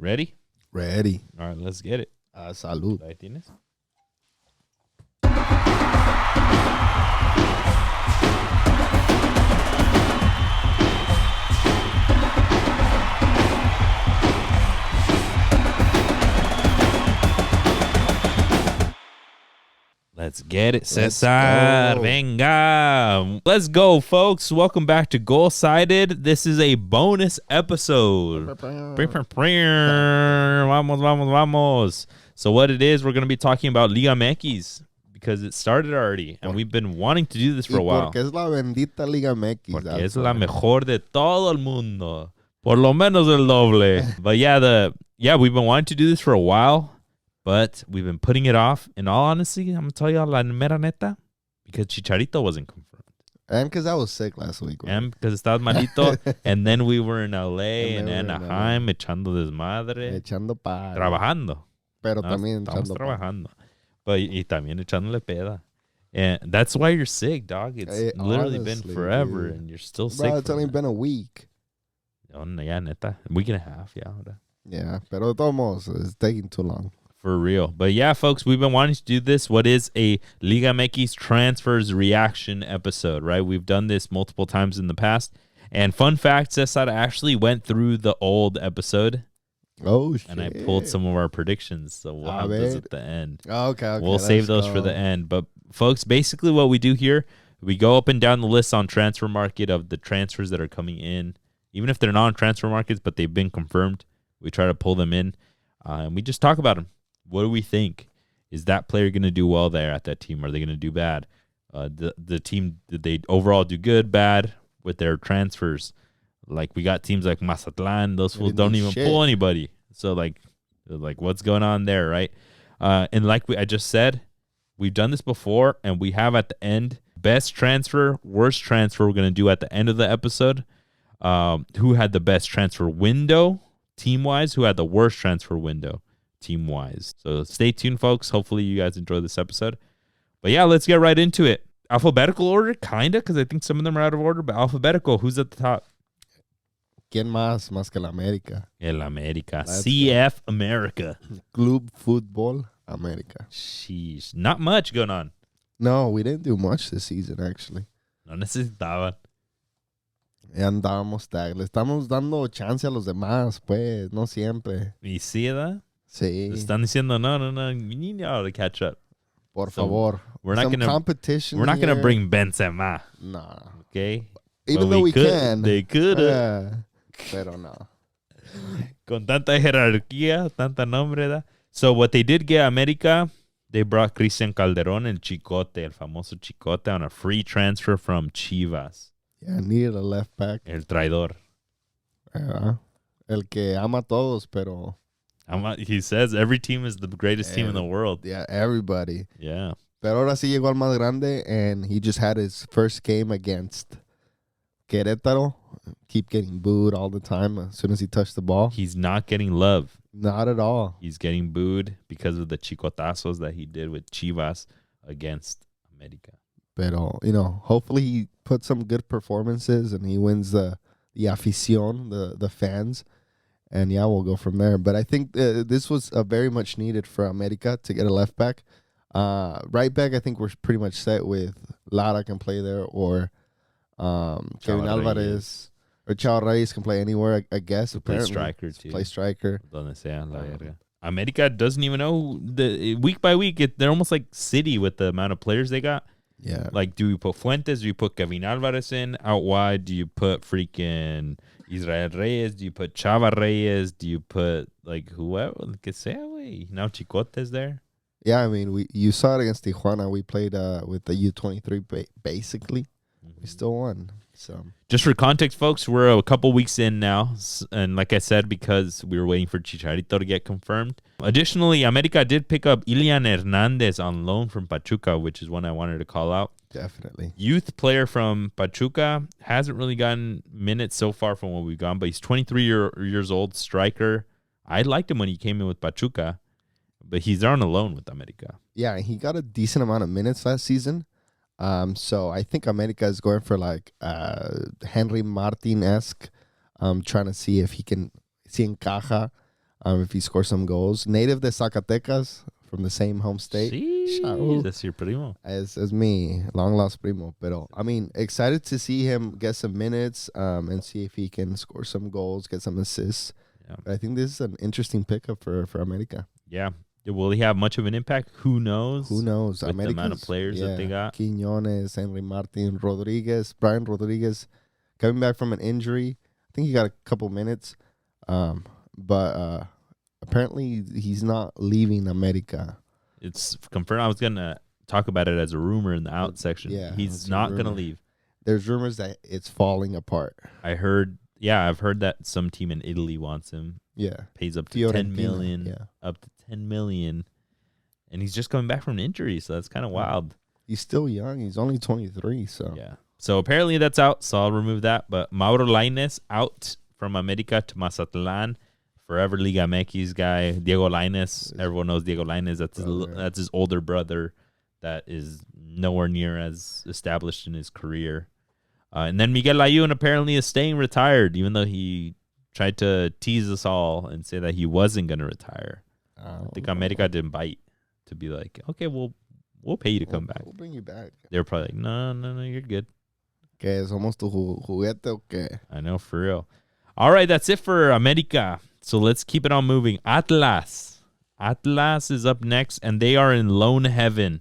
Ready? Ready. All right, let's get it. Salud. Ahí tienes. Let's get it, Cesar. Venga. Let's go, folks. Welcome back to Goal Sided. This is a bonus episode. Vamos. So what it is, we're going to be talking about Liga MX because it started already, and we've been wanting to do this for a while. Porque es la bendita Liga MX. Porque es la mejor de todo el mundo. Por lo menos el doble. But yeah, we've been wanting to do this for a while. But we've been putting it off. In all honesty, I'm going to tell you la mera neta, because Chicharito wasn't confirmed. And because I was sick last week. And because estabas malito. And then we were in LA and Anaheim echando desmadre. Echando padre. Trabajando. Pero también estamos echando trabajando. But, y también echándole peda. And that's why you're sick, dog. It's literally honestly, been forever, dude. and you're still sick. Bro, it's only been a week. Oh, yeah, neta. A week and a half, yeah. Yeah, pero de todos modos, it's taking too long. For real. But yeah, folks, we've been wanting to do this. What is a Liga MX transfers reaction episode, right? We've done this multiple times in the past. And fun fact, Cesar actually went through the old episode. Oh, shit. And I pulled some of our predictions. So we'll have those at the end. Okay. We'll save those for the end. But folks, basically what we do here, we go up and down the list on transfer market of the transfers that are coming in. Even if they're not on transfer markets, but they've been confirmed, we try to pull them in. And we just talk about them. What do we think? Is that player going to do well there at that team? Are they going to do bad? The team, did they overall do good, bad with their transfers? Like we got teams like Mazatlán. Those fools don't even pull anybody. So like what's going on there, right? And like I just said, we've done this before, and we have at the end best transfer, worst transfer. We're going to do at the end of the episode. Who had the best transfer window team-wise? Who had the worst transfer window team-wise? So stay tuned, folks. Hopefully you guys enjoy this episode. But yeah, let's get right into it. Alphabetical order, kind of, because I think some of them are out of order, but alphabetical. Who's at the top? ¿Quién más que la América? El América. CF America. Club Fútbol América. Sheesh. Not much going on. No, we didn't do much this season, actually. No necesitaban. Ya andábamos tag. Le estamos dando chance a los demás, pues. No siempre. ¿Y sí, edad? Sí. Están diciendo, no. We need y'all to catch up. Por favor. We're not gonna competition. We're not gonna bring Benzema. Nah. Okay. Even though we can. They could. Pero no. Con tanta jerarquía, tanta nombre, da. So what they did get América, they brought Cristian Calderón and Chicote, el famoso Chicote, on a free transfer from Chivas. Yeah, needed a left back. El traidor. El que ama a todos, pero... He says every team is the greatest team in the world. Yeah, everybody. Yeah. Pero ahora sí llegó al más grande, and he just had his first game against Querétaro. Keep getting booed all the time as soon as he touched the ball. He's not getting love. Not at all. He's getting booed because of the chicotazos that he did with Chivas against América. Pero, hopefully he puts some good performances and he wins the afición, the fans. And, yeah, we'll go from there. But I think this was very much needed for América to get a left back. Right back, I think we're pretty much set with Lara can play there, or Kevin Alvarez or Chao Reyes can play anywhere, I guess. Play striker, too. Play striker. Donde sea, la verga. América doesn't even know. Week by week, they're almost like City with the amount of players they got. Yeah. Like, do you put Fuentes? Do you put Kevin Alvarez in out wide? Do you put freaking Israel Reyes? Do you put Chava Reyes? Do you put, like, whoever? Que sea, wey. Now Chicote's there. Yeah, I mean, you saw it against Tijuana. We played with the U23, basically. Mm-hmm. We still won. So, just for context, folks, we're a couple weeks in now. And like I said, because we were waiting for Chicharito to get confirmed. Additionally, América did pick up Ilian Hernandez on loan from Pachuca, which is one I wanted to call out. Definitely. Youth player from Pachuca. Hasn't really gotten minutes so far from what we've gone, but he's 23 years old, striker. I liked him when he came in with Pachuca, but he's on a loan with América. Yeah, he got a decent amount of minutes last season. So I think América is going for like Henry Martin-esque, trying to see if he can encaja. If he scores some goals. Native de Zacatecas from the same home state. Sí, that's your primo. As me, long lost primo. Pero I mean, excited to see him get some minutes and see if he can score some goals, get some assists. Yeah. But I think this is an interesting pickup for America. Yeah. Will he have much of an impact? Who knows? Who knows? With the amount of players that they got. Quiñones, Henry Martin, Brian Rodriguez, coming back from an injury. I think he got a couple minutes. But apparently he's not leaving America. It's confirmed. I was going to talk about it as a rumor in the out section. Yeah, he's not going to leave. There's rumors that it's falling apart. I've heard that some team in Italy wants him. Yeah. Pays up to 10 million. Yeah. Up to 10 million. And he's just coming back from an injury, so that's kind of wild. He's still young. He's only 23, so. Yeah. So apparently that's out, so I'll remove that. But Mauro Lainez out from America to Mazatlan. Forever Liga MX guy. Diego Lainez. Everyone knows Diego Lainez. That's his older brother that is nowhere near as established in his career. And then Miguel Layún apparently is staying retired, even though he tried to tease us all and say that he wasn't going to retire. I think America didn't bite to be like, okay, we'll pay you to come back. We'll bring you back. They're probably like, no, you're good. Que somos tu juguete o qué? I know, for real. All right, that's it for America. So let's keep it on moving. Atlas is up next, and they are in loan heaven.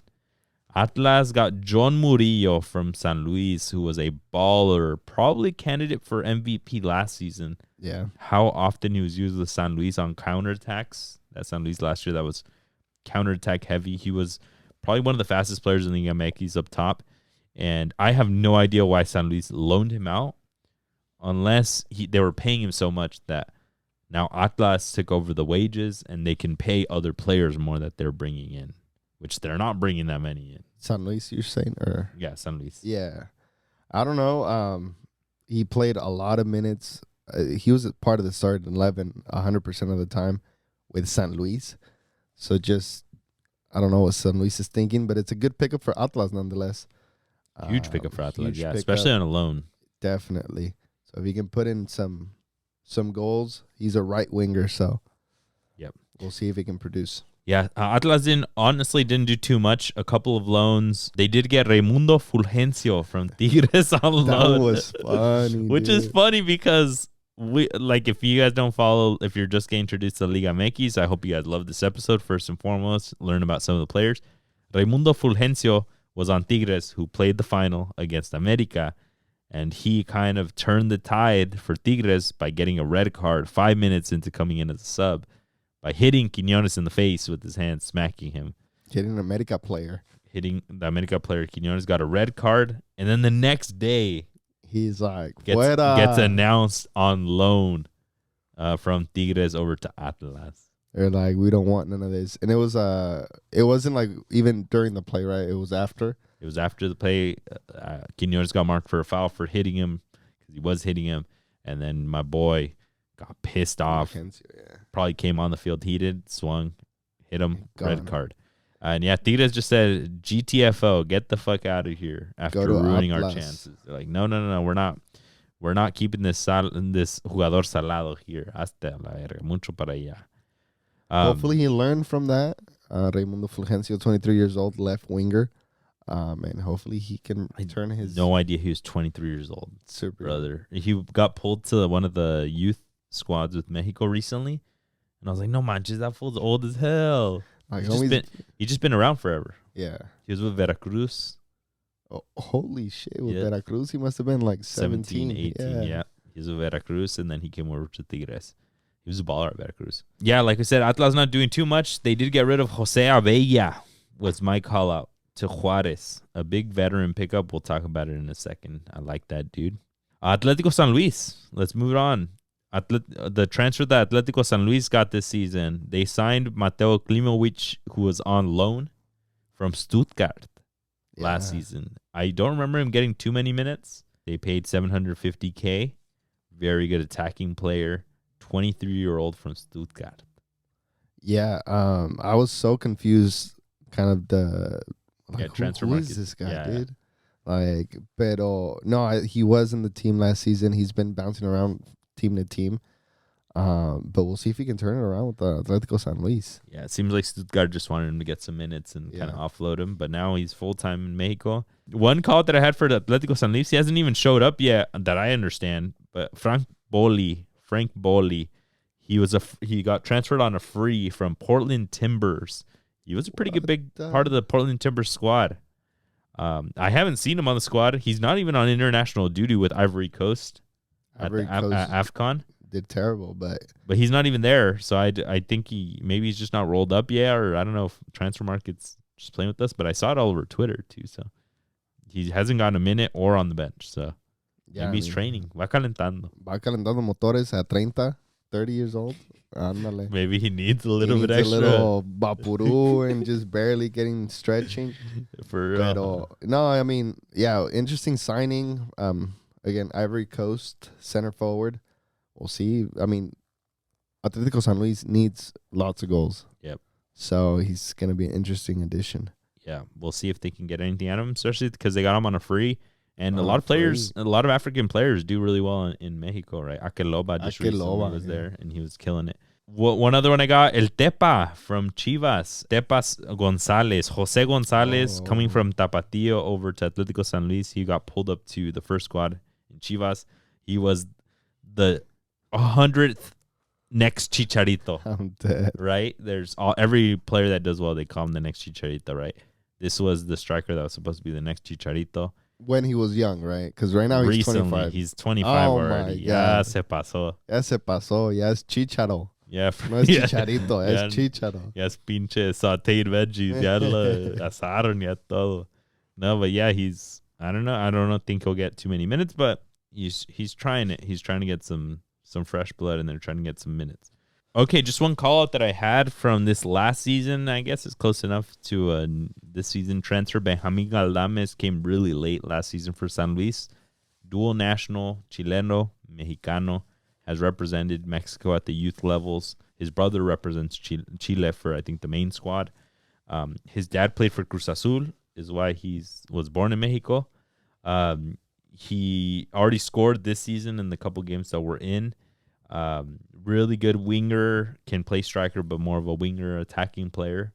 Atlas got John Murillo from San Luis, who was a baller, probably candidate for MVP last season. Yeah. How often he was used with San Luis on counterattacks. That San Luis last year, that was counterattack heavy. He was probably one of the fastest players in the Yankees up top. And I have no idea why San Luis loaned him out, unless they were paying him so much that now Atlas took over the wages and they can pay other players more that they're bringing in, which they're not bringing that many in. San Luis, you're saying? Yeah, San Luis. Yeah. I don't know. He played a lot of minutes. He was a part of the starting 11 100% of the time with San Luis. So I don't know what San Luis is thinking, but it's a good pickup for Atlas nonetheless. Huge pickup for Atlas, yeah, especially on a loan. Definitely. So if he can put in some goals, he's a right winger. So yep, we'll see if he can produce. Yeah, Atlas didn't do too much. A couple of loans. They did get Raimundo Fulgencio from Tigres on loan. That was funny, which is funny because if you guys don't follow, if you're just getting introduced to Liga MX, I hope you guys love this episode. First and foremost, learn about some of the players. Raimundo Fulgencio was on Tigres, who played the final against America, and he kind of turned the tide for Tigres by getting a red card 5 minutes into coming in as a sub, by hitting Quiñones in the face with his hand, smacking him. Hitting an America player. Hitting the America player. Quiñones got a red card. And then the next day, he's like, gets announced on loan from Tigres over to Atlas. They're like, we don't want none of this. And it wasn't like even during the play, right? It was after. It was after the play. Quiñones got marked for a foul for hitting him, because he was hitting him. And then my boy got pissed off. Probably came on the field heated, swung, hit him, red card. And yeah, Tigres just said, GTFO, get the fuck out of here after ruining our chances. They're like, no, we're not keeping this jugador salado here. Hasta la verga, mucho para allá. Hopefully he learned from that. Raimundo Fulgencio, 23 years old, left winger. And hopefully he can return his... No idea he was 23 years old. Super. Brother. He got pulled to one of the youth squads with Mexico recently. And I was like, no manches, that fool's old as hell. Like he's just been around forever. Yeah. He was with Veracruz. Oh, holy shit. With Veracruz, he must have been like 17 18. Yeah. He was with Veracruz, and then he came over to Tigres. He was a baller at Veracruz. Yeah, like I said, Atlas not doing too much. They did get rid of Jose Abella, was my call out, to Juarez. A big veteran pickup. We'll talk about it in a second. I like that dude. Atlético San Luis. Let's move on. The transfer that Atlético San Luis got this season, they signed Mateo Klimovic, who was on loan from Stuttgart last season. I don't remember him getting too many minutes. They paid $750K. Very good attacking player. 23-year-old from Stuttgart. Yeah, I was so confused. Kind of transfer who market. Is this guy, dude? Like, pero no, he was in the team last season. He's been bouncing around team to team. But we'll see if he can turn it around with the Atletico San Luis. Yeah, it seems like Stuttgart just wanted him to get some minutes and kind of offload him, but now he's full-time in Mexico. One call that I had for the Atletico San Luis, he hasn't even showed up yet that I understand, but Frank Boli, he got transferred on a free from Portland Timbers. He was a pretty good big part of the Portland Timbers squad. I haven't seen him on the squad. He's not even on international duty with Ivory Coast at AFCON. Did terrible, but he's not even there. So I think he's just not rolled up yet, or I don't know if transfer market's just playing with us. But I saw it all over Twitter too. So he hasn't gotten a minute or on the bench. So maybe he's training. Va calentando motores at 30 years old. Ándale. Maybe he needs a little bit extra. A little vaporú and just barely getting stretching. No, I mean, yeah, interesting signing. Again, Ivory Coast center forward. We'll see. I mean, Atletico San Luis needs lots of goals. Yep. So he's going to be an interesting addition. Yeah, we'll see if they can get anything out of him, especially because they got him on a free. And a lot of African players do really well in Mexico, right? Akeloba just recently was there, and he was killing it. One other one I got, El Tepa from Chivas. Tepas Gonzalez. Jose Gonzalez coming from Tapatío over to Atletico San Luis. He got pulled up to the first squad in Chivas. He was the 100th next Chicharito. I'm dead. Right? There's every player that does well, they call him the next Chicharito, right? This was the striker that was supposed to be the next Chicharito. When he was young, right? Because right now he's 25. He's 25 already. Ya se pasó. Ya es Chicharo. Yeah, no es Chicharito, es Chicharo. Ya es pinche sauteed veggies. Ya lo asaron ya todo. No, but yeah, I don't think he'll get too many minutes, but he's trying it. He's trying to get some fresh blood, and they're trying to get some minutes. Okay, just one call out that I had from this last season. I guess it's close enough to this season transfer. Benjamin Galdames came really late last season for San Luis. Dual national, Chileno, Mexicano, has represented Mexico at the youth levels. His brother represents Chile for, I think, the main squad. His dad played for Cruz Azul, is why he was born in Mexico. He already scored this season in the couple games that we're in. Really good winger, can play striker, but more of a winger attacking player.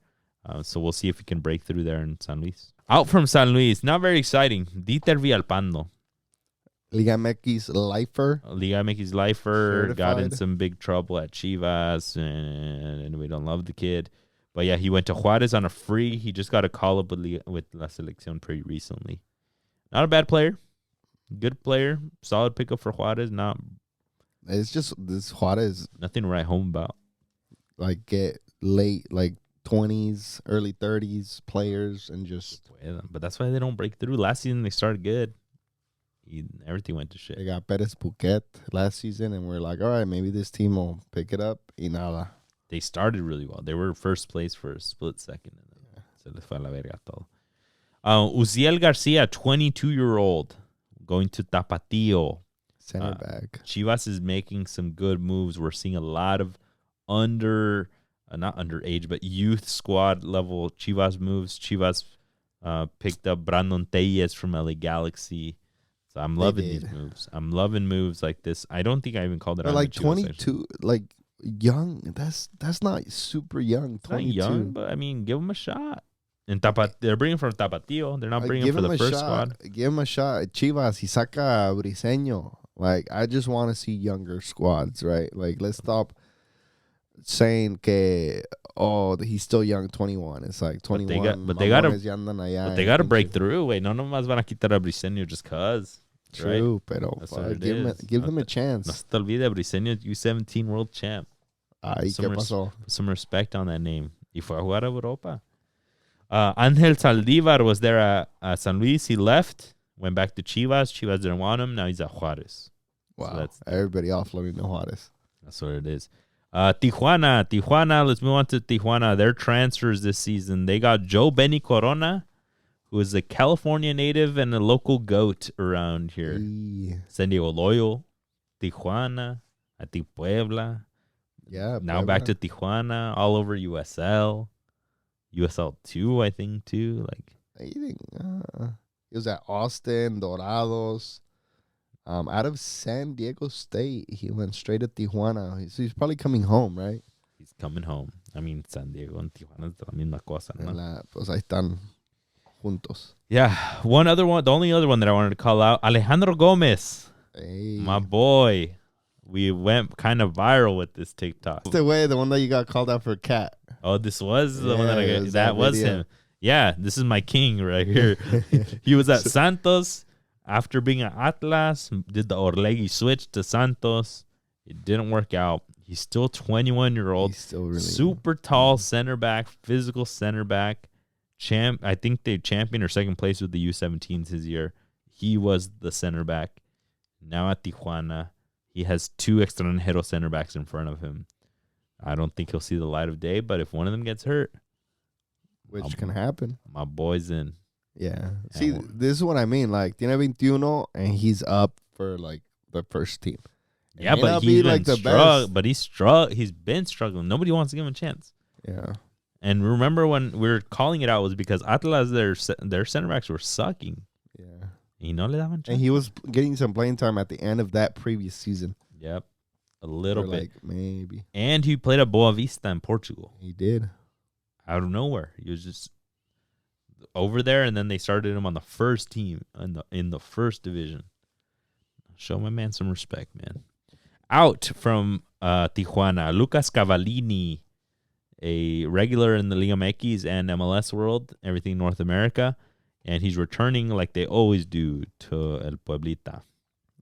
So we'll see if he can break through there in San Luis. Out from San Luis, not very exciting. Dieter Villalpando. Liga MX lifer. Certified. Got in some big trouble at Chivas, and we don't love the kid. But yeah, he went to Juarez on a free. He just got a call up with La Selección pretty recently. Not a bad player. Good player. Solid pickup for Juarez. It's just this Juarez. Nothing to write home about. Like get late, like 20s, early 30s players, and just. But that's why they don't break through. Last season they started good. Everything went to shit. They got Perez Buquet last season, and we're like, all right, maybe this team will pick it up. Y nada. They started really well. They were first place for a split second. Se les fue a la verga todo. Uziel Garcia, 22-year-old, going to Tapatío. Center back. Chivas is making some good moves. We're seeing a lot of not underage, but youth squad level Chivas moves. Chivas picked up Brandon Tellez from LA Galaxy. So I'm loving these moves. I'm loving moves like this. I don't think I even called it out. Like 22, like young. That's not super young. 22. Not young, but I mean, give them a shot. And they're bringing from Tapatío. They're not bringing for the first squad. Give them a shot. Chivas, y saca Briseño. Like, I just want to see younger squads, right? Like, let's stop saying que, he's still young, 21. It's like 21. But they got to break through. Wait, no nomás van a quitar a Briseño just cause. True, right? Pero give them a chance. No se te olvide, Briseño, U17 world champ. ¿Qué pasó? Some respect on that name. Y fue a jugar a Europa. Ángel Saldívar was there at San Luis. He left, went back to Chivas. Chivas didn't want him. Now he's at Juarez. Wow. So everybody offloading to Juarez. That's what it is. Tijuana. Let's move on to Tijuana. Their transfers this season. They got Joe Benny Corona, who is a California native and a local goat around here. San Diego Loyal, Tijuana, I think Puebla. Yeah. Now back to Tijuana, all over USL. USL 2, I think, too. He was at Austin, Dorados. Out of San Diego State, he went straight to Tijuana. So he's probably coming home, right? He's coming home. I mean, San Diego and Tijuana es la misma cosa, ¿no? Pues ahí están juntos. Yeah. One other one, the only other one that I wanted to call out, Alejandro Gomez. Hey. My boy. We went kind of viral with this TikTok. That's the way, the one that you got called out for cat. Oh, this was the one that I got. was That was video. him. Yeah, this is my king right here. He was at Santos after being at Atlas, did the Orlegui switch to Santos. It didn't work out. He's still 21-year-old. He's still really super tall center back, physical center back. I think they champion or second place with the U17s his year. He was the center back. Now at Tijuana, he has 2 extranjero center backs in front of him. I don't think he'll see the light of day, but if one of them gets hurt, which can happen. My boy's in. Yeah. See, this is what I mean. Like, tiene 21 and he's up for like the first team. Yeah, but he's like the best. But he's been struggling. Nobody wants to give him a chance. Yeah. And remember when we were calling it out was because Atlas, their center backs were sucking. Yeah. Y no le daban chance. And he was getting some playing time at the end of that previous season. Yep. A little bit. Like, maybe. And he played at Boa Vista in Portugal. He did. Out of nowhere. He was just over there, and then they started him on the first team in the first division. Show my man some respect, man. Out from Tijuana, Lucas Cavallini, a regular in the Liga MX and MLS world, everything North America, and he's returning like they always do to El Pueblita.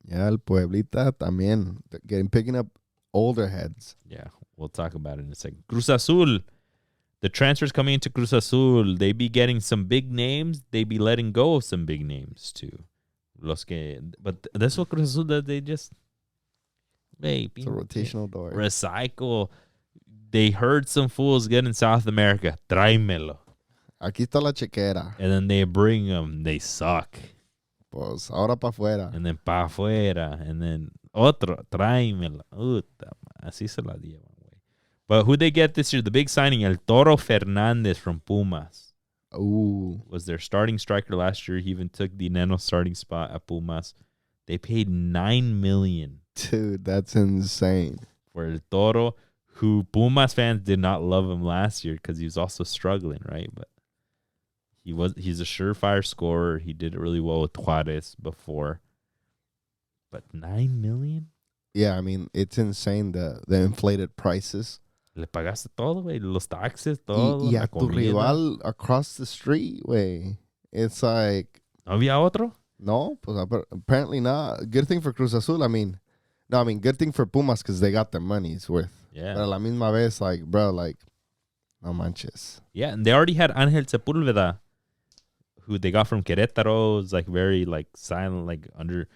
Yeah, El Pueblita también picking up older heads. Yeah, we'll talk about it in a second. Cruz Azul. The transfers coming into Cruz Azul, they be getting some big names. They be letting go of some big names too. But that's what Cruz Azul does. They just it's a rotational door. Recycle. They heard some fools get in South America. Tráemelo. Aquí está la chequera. And then they bring them. They suck. Pues ahora pa' afuera. And then pa' afuera. And then otro. Tráemelo. Así se la llevan. But who they get this year? The big signing, El Toro Fernandez from Pumas. Ooh. Was their starting striker last year. He even took the Neno starting spot at Pumas. They paid $9 million. Dude, that's insane. For El Toro, who Pumas fans did not love him last year because he was also struggling, right? But he's a surefire scorer. He did it really well with Juarez before. But $9 million? Yeah, I mean, it's insane the inflated prices. Le pagaste todo, güey. Los taxes, todo. Y a tu rival across the street, güey. It's like... ¿No había otro? No, pues apparently not. Good thing for Cruz Azul. Good thing for Pumas because they got their money's worth. Yeah. But a la misma vez, like, bro, like, no manches. Yeah, and they already had Angel Sepúlveda, who they got from Querétaro. It's like very, like, silent, like, under...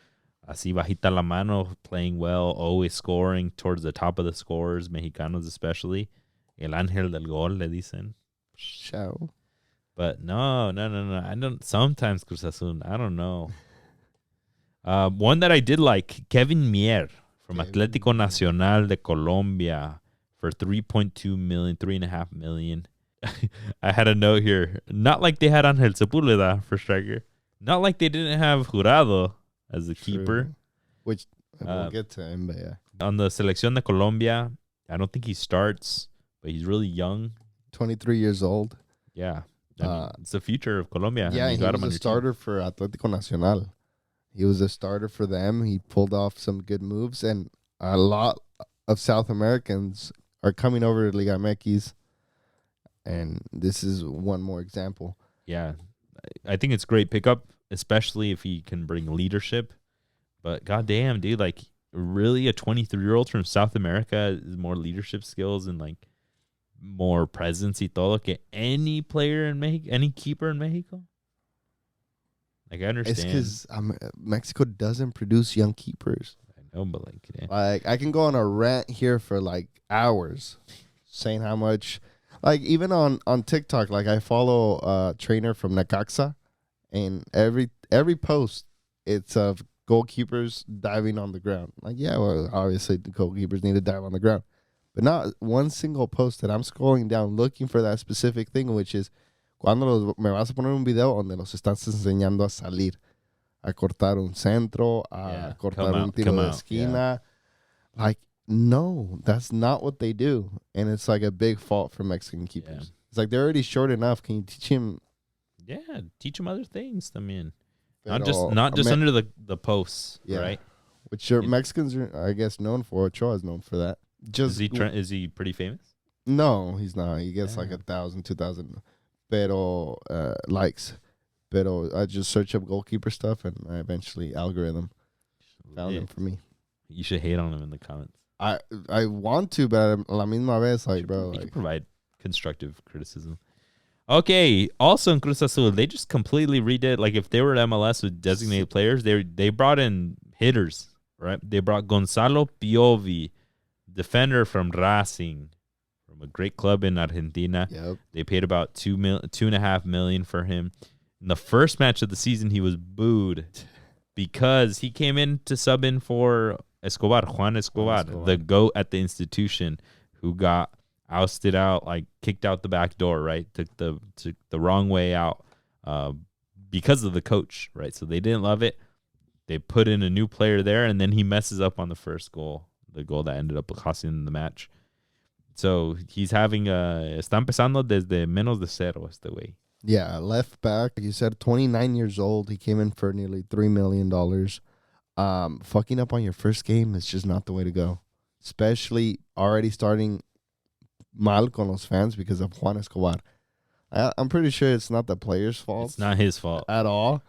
Así bajita la mano, playing well, always scoring towards the top of the scorers, Mexicanos especially. El ángel del gol, le dicen. Show. But no. I don't. Sometimes Cruz Azul, I don't know. One that I did like, Kevin Mier from Atlético Nacional de Colombia for $3.2 million, $3.5 million. I had a note here. Not like they had Angel Sepúlveda for striker. Not like they didn't have Jurado as the keeper. Which we'll get to him, but yeah. On the Selección de Colombia, I don't think he starts, but he's really young. 23 years old. Yeah. I mean, it's the future of Colombia. Yeah, he was a starter for Atlético Nacional. He was a starter for them. He pulled off some good moves, and a lot of South Americans are coming over to Liga MX, and this is one more example. Yeah. I think it's great pickup, especially if he can bring leadership. But goddamn, dude, like really a 23-year-old from South America is more leadership skills and like more presence y todo que any player in Mexico, any keeper in Mexico. Like I understand. It's because Mexico doesn't produce young keepers. I know, but like, yeah. Like I can go on a rant here for like hours, saying how much. Like even on TikTok, like I follow a trainer from Necaxa, and every post it's of goalkeepers diving on the ground. Like yeah, well obviously the goalkeepers need to dive on the ground, but not one single post that I'm scrolling down looking for that specific thing, which is cuando me vas a poner un video donde los estás enseñando a salir. a cortar un centro, a Yeah, cortar come un out, tiro come de out, esquina. Like, no, that's not what they do. And it's like a big fault for Mexican keepers. Yeah. It's like they're already short enough. Can you teach him? Yeah, teach them other things. I mean, Pero not just under the posts, right? Which your Mexicans are, I guess, known for. Ochoa is known for that. Just is he pretty famous? No, he's not. He gets like 1,000, 2,000 pero likes. Pero I just search up goalkeeper stuff and I eventually algorithm found him for me. You should hate on him in the comments. I want to, but la misma vez, like, bro. You can provide constructive criticism. Okay, also in Cruz Azul, they just completely redid. Like, if they were at MLS with designated players, they brought in hitters, right? They brought Gonzalo Piovi, defender from Racing, from a great club in Argentina. Yep. They paid about $2.5 million for him. In the first match of the season, he was booed because he came in to sub in for Juan Escobar, the GOAT at the institution, who got ousted out, like kicked out the back door, right? Took the wrong way out because of the coach, right? So they didn't love it. They put in a new player there, and then he messes up on the first goal, the goal that ended up costing the match. So he's having está empezando desde menos de cero este güey. Yeah, left back. Like you said, 29 years old. He came in for nearly $3 million. Fucking up on your first game is just not the way to go. Especially already starting mal con los fans because of Juan Escobar. I'm pretty sure it's not the player's fault. It's not his fault at all.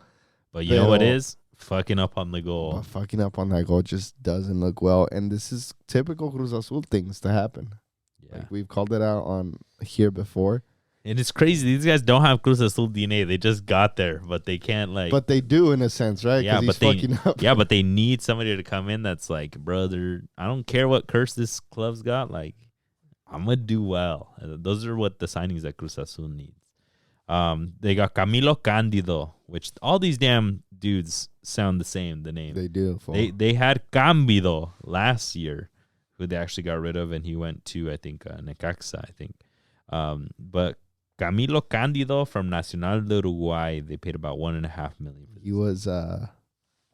But you know what is? Fucking up on the goal. But fucking up on that goal just doesn't look well. And this is typical Cruz Azul things to happen. Yeah. Like we've called it out on here before. And it's crazy. These guys don't have Cruz Azul DNA. They just got there, but they can't like. But they do in a sense, right? Yeah, but fucking up. Yeah, but they need somebody to come in that's like, brother, I don't care what curse this club's got. Like, I'm gonna do well. Those are what the signings that Cruz Azul needs. They got Camilo Cándido, which all these damn dudes sound the same. The name they do. They had Cambido last year, who they actually got rid of, and he went to Necaxa, I think. But Camilo Cándido from Nacional de Uruguay, they paid about $1.5 million. He was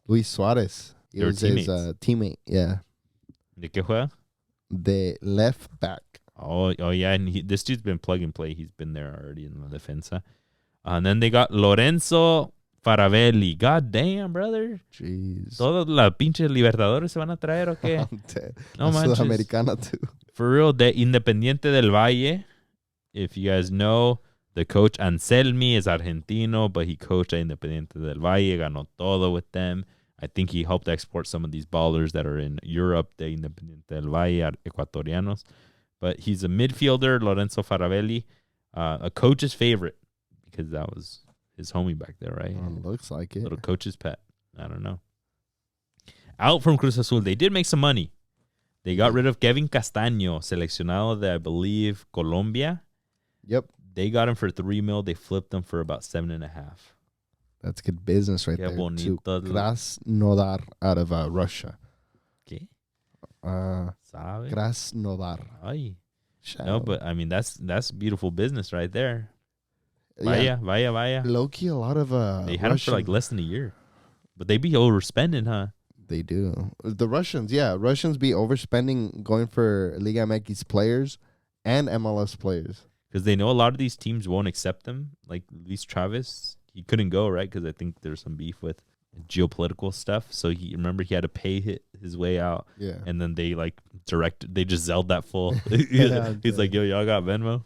Luis Suarez. He was his teammate. Yeah. ¿De qué juega? The left back. Oh yeah, and this dude's been plug and play. He's been there already in the defensa. And then they got Lorenzo Faravelli. God damn, brother. Jeez. Todas las pinches Libertadores se van a traer, ¿o qué? No manches. Sudamericana too. For real, de Independiente del Valle. If you guys know, the coach Anselmi is Argentino, but he coached at Independiente del Valle, ganó todo with them. I think he helped export some of these ballers that are in Europe, de Independiente del Valle, Ecuatorianos. But he's a midfielder, Lorenzo Faravelli, a coach's favorite, because that was his homie back there, right? Looks like it. Little coach's pet. I don't know. Out from Cruz Azul, they did make some money. They got rid of Kevin Castaño, seleccionado de, I believe, Colombia. Yep. They got him for $3 million. They flipped him for about $7.5. That's good business right there. Bonito. To Krasnodar out of Russia. ¿Qué? ¿Sabe? Krasnodar. Ay. No, but I mean that's beautiful business right there. Vaya. Low-key, a lot of they had him for like less than a year. But they be overspending, huh? They do. The Russians be overspending going for Liga MX players and MLS players. Because they know a lot of these teams won't accept them. Like Luis Travis, he couldn't go, right? Because I think there's some beef with geopolitical stuff. So he had to pay his way out. Yeah. And then they they just zelled that full. He's like, yo, y'all got Venmo?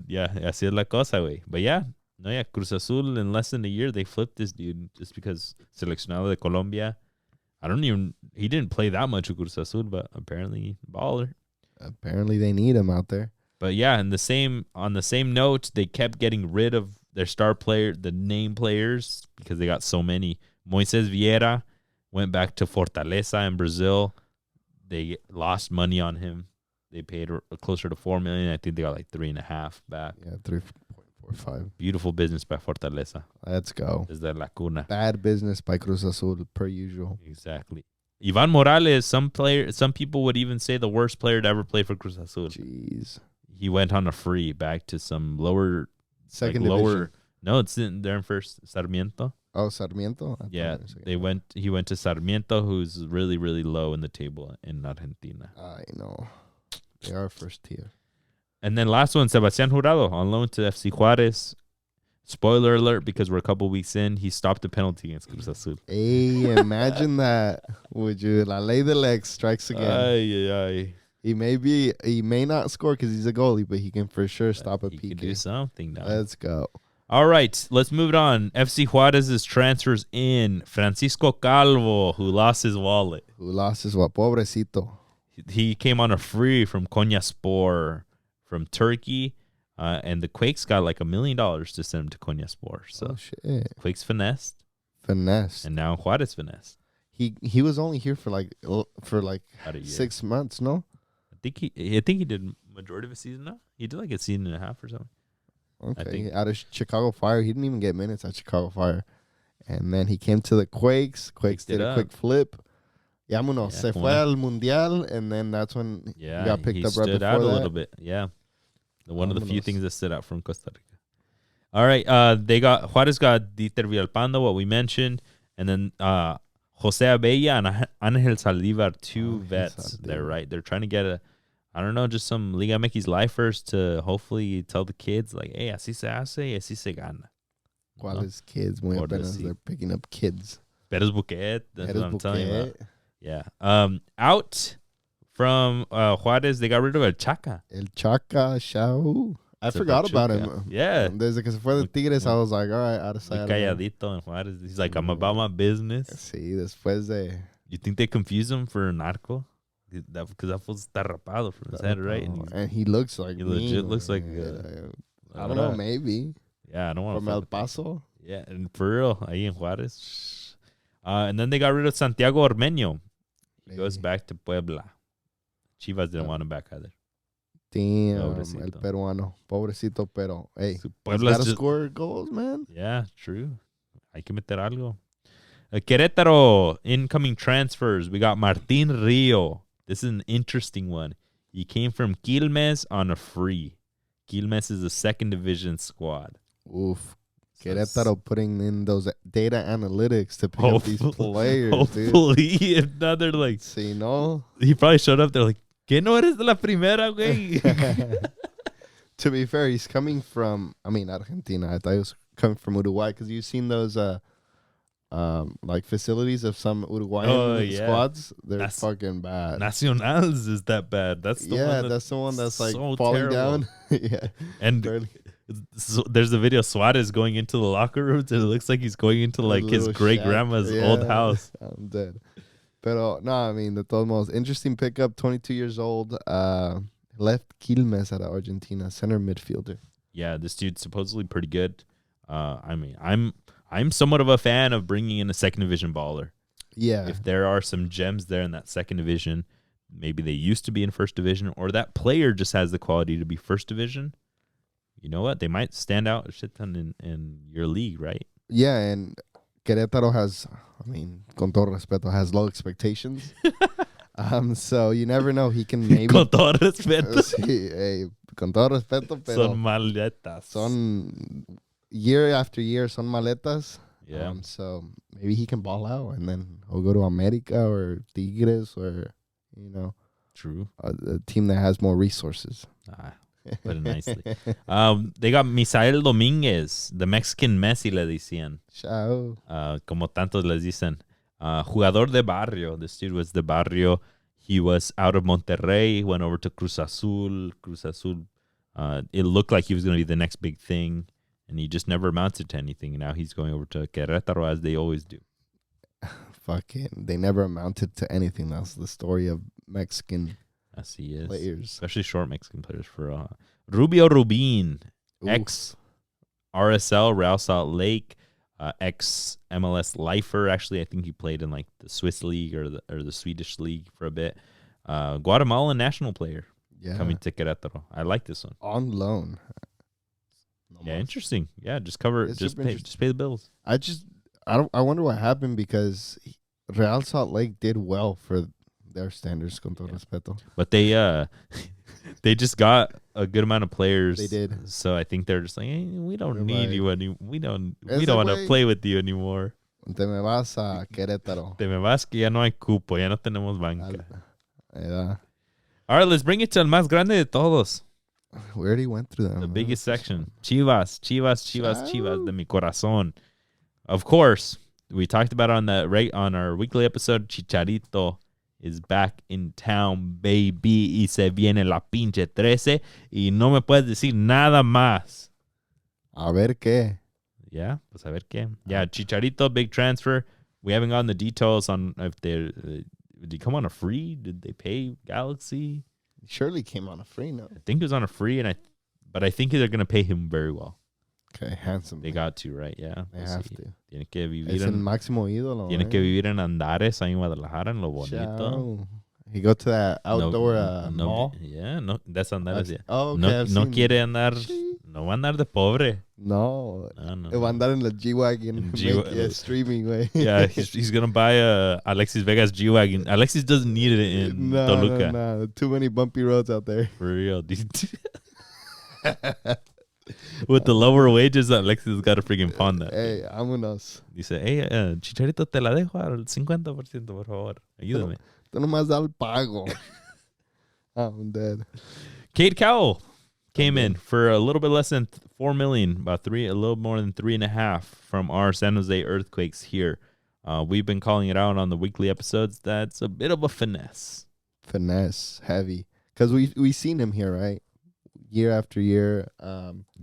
Yeah, así es la cosa, güey. But yeah, Cruz Azul in less than a year, they flipped this dude just because seleccionado de Colombia. He didn't play that much with Cruz Azul, but apparently baller. Apparently they need him out there. But yeah, on the same note, they kept getting rid of their star player, the name players, because they got so many. Moises Vieira went back to Fortaleza in Brazil. They lost money on him. They paid closer to $4 million. I think they got like 3.5 back. Yeah, 3.45. Beautiful business by Fortaleza. Let's go. Desde La Cuna. Bad business by Cruz Azul per usual. Exactly. Ivan Morales, some people would even say the worst player to ever play for Cruz Azul. Jeez. He went on a free back to some lower second division. No, they're in first. Sarmiento. Oh, Sarmiento. I thought Yeah, it was again. he went to Sarmiento, who's really, really low in the table in Argentina. I know. They are first tier. And then last one, Sebastián Jurado on loan to FC Juárez. Spoiler alert, because we're a couple weeks in, he stopped a penalty against Cruz Azul. Hey, imagine that. Would you? La ley del ex strikes again. Ay, ay, ay. He may not score because he's a goalie, but he can for sure stop a He PK. could do something now. Let's go. All right, let's move it on. FC Juárez's transfers in. Francisco Calvo, who lost his wallet. Who lost his what? Pobrecito. He came on a free from Konyaspor from Turkey, and the Quakes got like $1 million to send him to Konyaspor. So Oh shit. Quakes finessed, Finesse. and now Juárez finessed. He was only here for like About a year. 6 months, no? I think he did majority of a season now. He did like a season and a half or something. Okay. think- Out of Chicago Fire. He didn't even get minutes at Chicago Fire. And then he came to the Quakes. Quakes Picked it did a up. quick flip. Vámonos. Yeah, Se como fue una- al Mundial, and then that's when he got picked he up right stood before out that. a little bit. Yeah, one of the few Vámonos. things that stood out from Costa Rica. All right, Juárez got Dieter Villalpando, what we mentioned, and then Jose Abella and Ángel Saldívar, two Ángel vets. They're Saldívar. right. They're trying to get just some Liga MX lifers to hopefully tell the kids like, hey, así se hace, así se gana. ¿Cuáles kids? Muy apenas Pobrecito. they're picking up kids. Perez Buquet. That's Eres what I'm telling you about. Buquet. Yeah. Out from Juárez, they got rid of El Chaca. El Chaca, Shao. I Se forgot about Pachuca. him. Yeah. Desde que se fue de Tigres, I was like, all right, out of Muy sight. calladito en Juárez. He's like, I'm about my business. Sí, después de... You think they confuse him for a narco? Because that fool's está rapado from his head, right? And he looks like he me, legit looks like I don't know, maybe. Yeah, I don't want From to El Paso. Yeah, and for real, ahí en Juárez. And then they got rid of Santiago Ormeño. He goes back to Puebla. Chivas didn't want him back either. Damn, Pobrecito. el peruano. Pobrecito, pero, hey, So he's Puebla's gotta just- score goals, man. Yeah, true. Hay que meter algo. Querétaro, incoming transfers. We got Martín Río. This is an interesting one. He came from Quilmes on a free. Quilmes is a second division squad. Oof. So Querétaro putting in those data analytics to pick up these players, dude. Hopefully, if not, they're like, See, no? he probably showed up. They're like, ¿Qué no eres de la primera, güey? To be fair, he's coming from, Argentina. I thought he was coming from Uruguay because you've seen those like facilities of some Uruguayan squads. They're That's- fucking bad. Nacionals is that bad. That's the one That's the one that's like so falling terrible. down. Yeah. And Barely. so there's a video of Suarez going into the locker rooms, and it looks like he's going into like his little great shack. grandma's Yeah. old house. I'm dead. Pero no, the most interesting pickup, 22 years old, left Quilmes out of Argentina, center midfielder. Yeah, this dude's supposedly pretty good. I'm somewhat of a fan of bringing in a second division baller. Yeah. If there are some gems there in that second division, maybe they used to be in first division, or that player just has the quality to be first division. You know what? They might stand out a shit ton in your league, right? Yeah, and Querétaro has, con todo respeto, has low expectations. So you never know. He can maybe... Con todo respeto. Sí, hey, con todo respeto, pero Son maletas. son year after year, son maletas. Yeah. So maybe he can ball out and then he'll go to America or Tigres or, True. a team that has more resources. Put it nicely. They got Misael Dominguez, the Mexican Messi, le decían. Ciao. Como tantos les dicen. Jugador de barrio. This dude was de barrio. He was out of Monterrey, went over to Cruz Azul. Cruz Azul, it looked like he was going to be the next big thing, and he just never amounted to anything. Now he's going over to Querétaro, as they always do. Fucking, they never amounted to anything. That's the story of Mexican As he is. players. Especially short Mexican players. For Rubio Rubin, Oof. ex RSL, Real Salt Lake, ex MLS lifer. Actually, I think he played in like the Swiss league or the Swedish league for a bit. Guatemalan national player coming to Querétaro. I like this one. On loan. Yeah, interesting. Yeah, just cover, It's just super pay, interesting. just pay the bills. I wonder what happened because Real Salt Lake did well for their standards, con todo respeto. But they They just got a good amount of players. They did. So I think they're just like, hey, we don't They're need like, you anymore. We don't Ese want to güey. play with you anymore. Te me vas a Querétaro. Te me vas que ya no hay cupo, ya no tenemos banca. Yeah. All right, let's bring it to el más grande de todos. We already went through them. The biggest section. Chivas de mi corazón. Of course, we talked about on our weekly episode, Chicharito is back in town, baby, y se viene la pinche 13, y no me puedes decir nada más. A ver qué. Yeah, pues a ver qué. Yeah, Chicharito, big transfer. We haven't gotten the details on if they did he come on a free? Did they pay Galaxy? Surely came on a free note. I think it was on a free, but I think they're gonna pay him very well. Okay, handsome. They got to, right? Yeah. They have to. Tiene que vivir Es el máximo ídolo. Tiene que vivir en Andares, ahí en Guadalajara, en lo bonito. Ciao. He go to that outdoor mall. Yeah, no, that's Andares. Yeah. Oh, okay, No quiere andar, no va a andar de pobre. No. No. Va a andar en la G-Wagon. Streaming, güey. Yeah, he's going to buy Alexis Vega's G-Wagon. Alexis doesn't need it in Toluca. No. Too many bumpy roads out there. For real, dude. With the lower wages, Alexis has got to freaking pawn that. Hey, vámonos. Dice, hey, Chicharito, te la dejo al 50%, por favor. Ayúdame. Tú nomás da el pago. I'm dead. Cade Cowell came in for a little bit less than $4 million, a little more than 3.5 from our San Jose Earthquakes here. We've been calling it out on the weekly episodes. That's a bit of a finesse. Finesse, heavy. Because we seen him here, right? Year after year.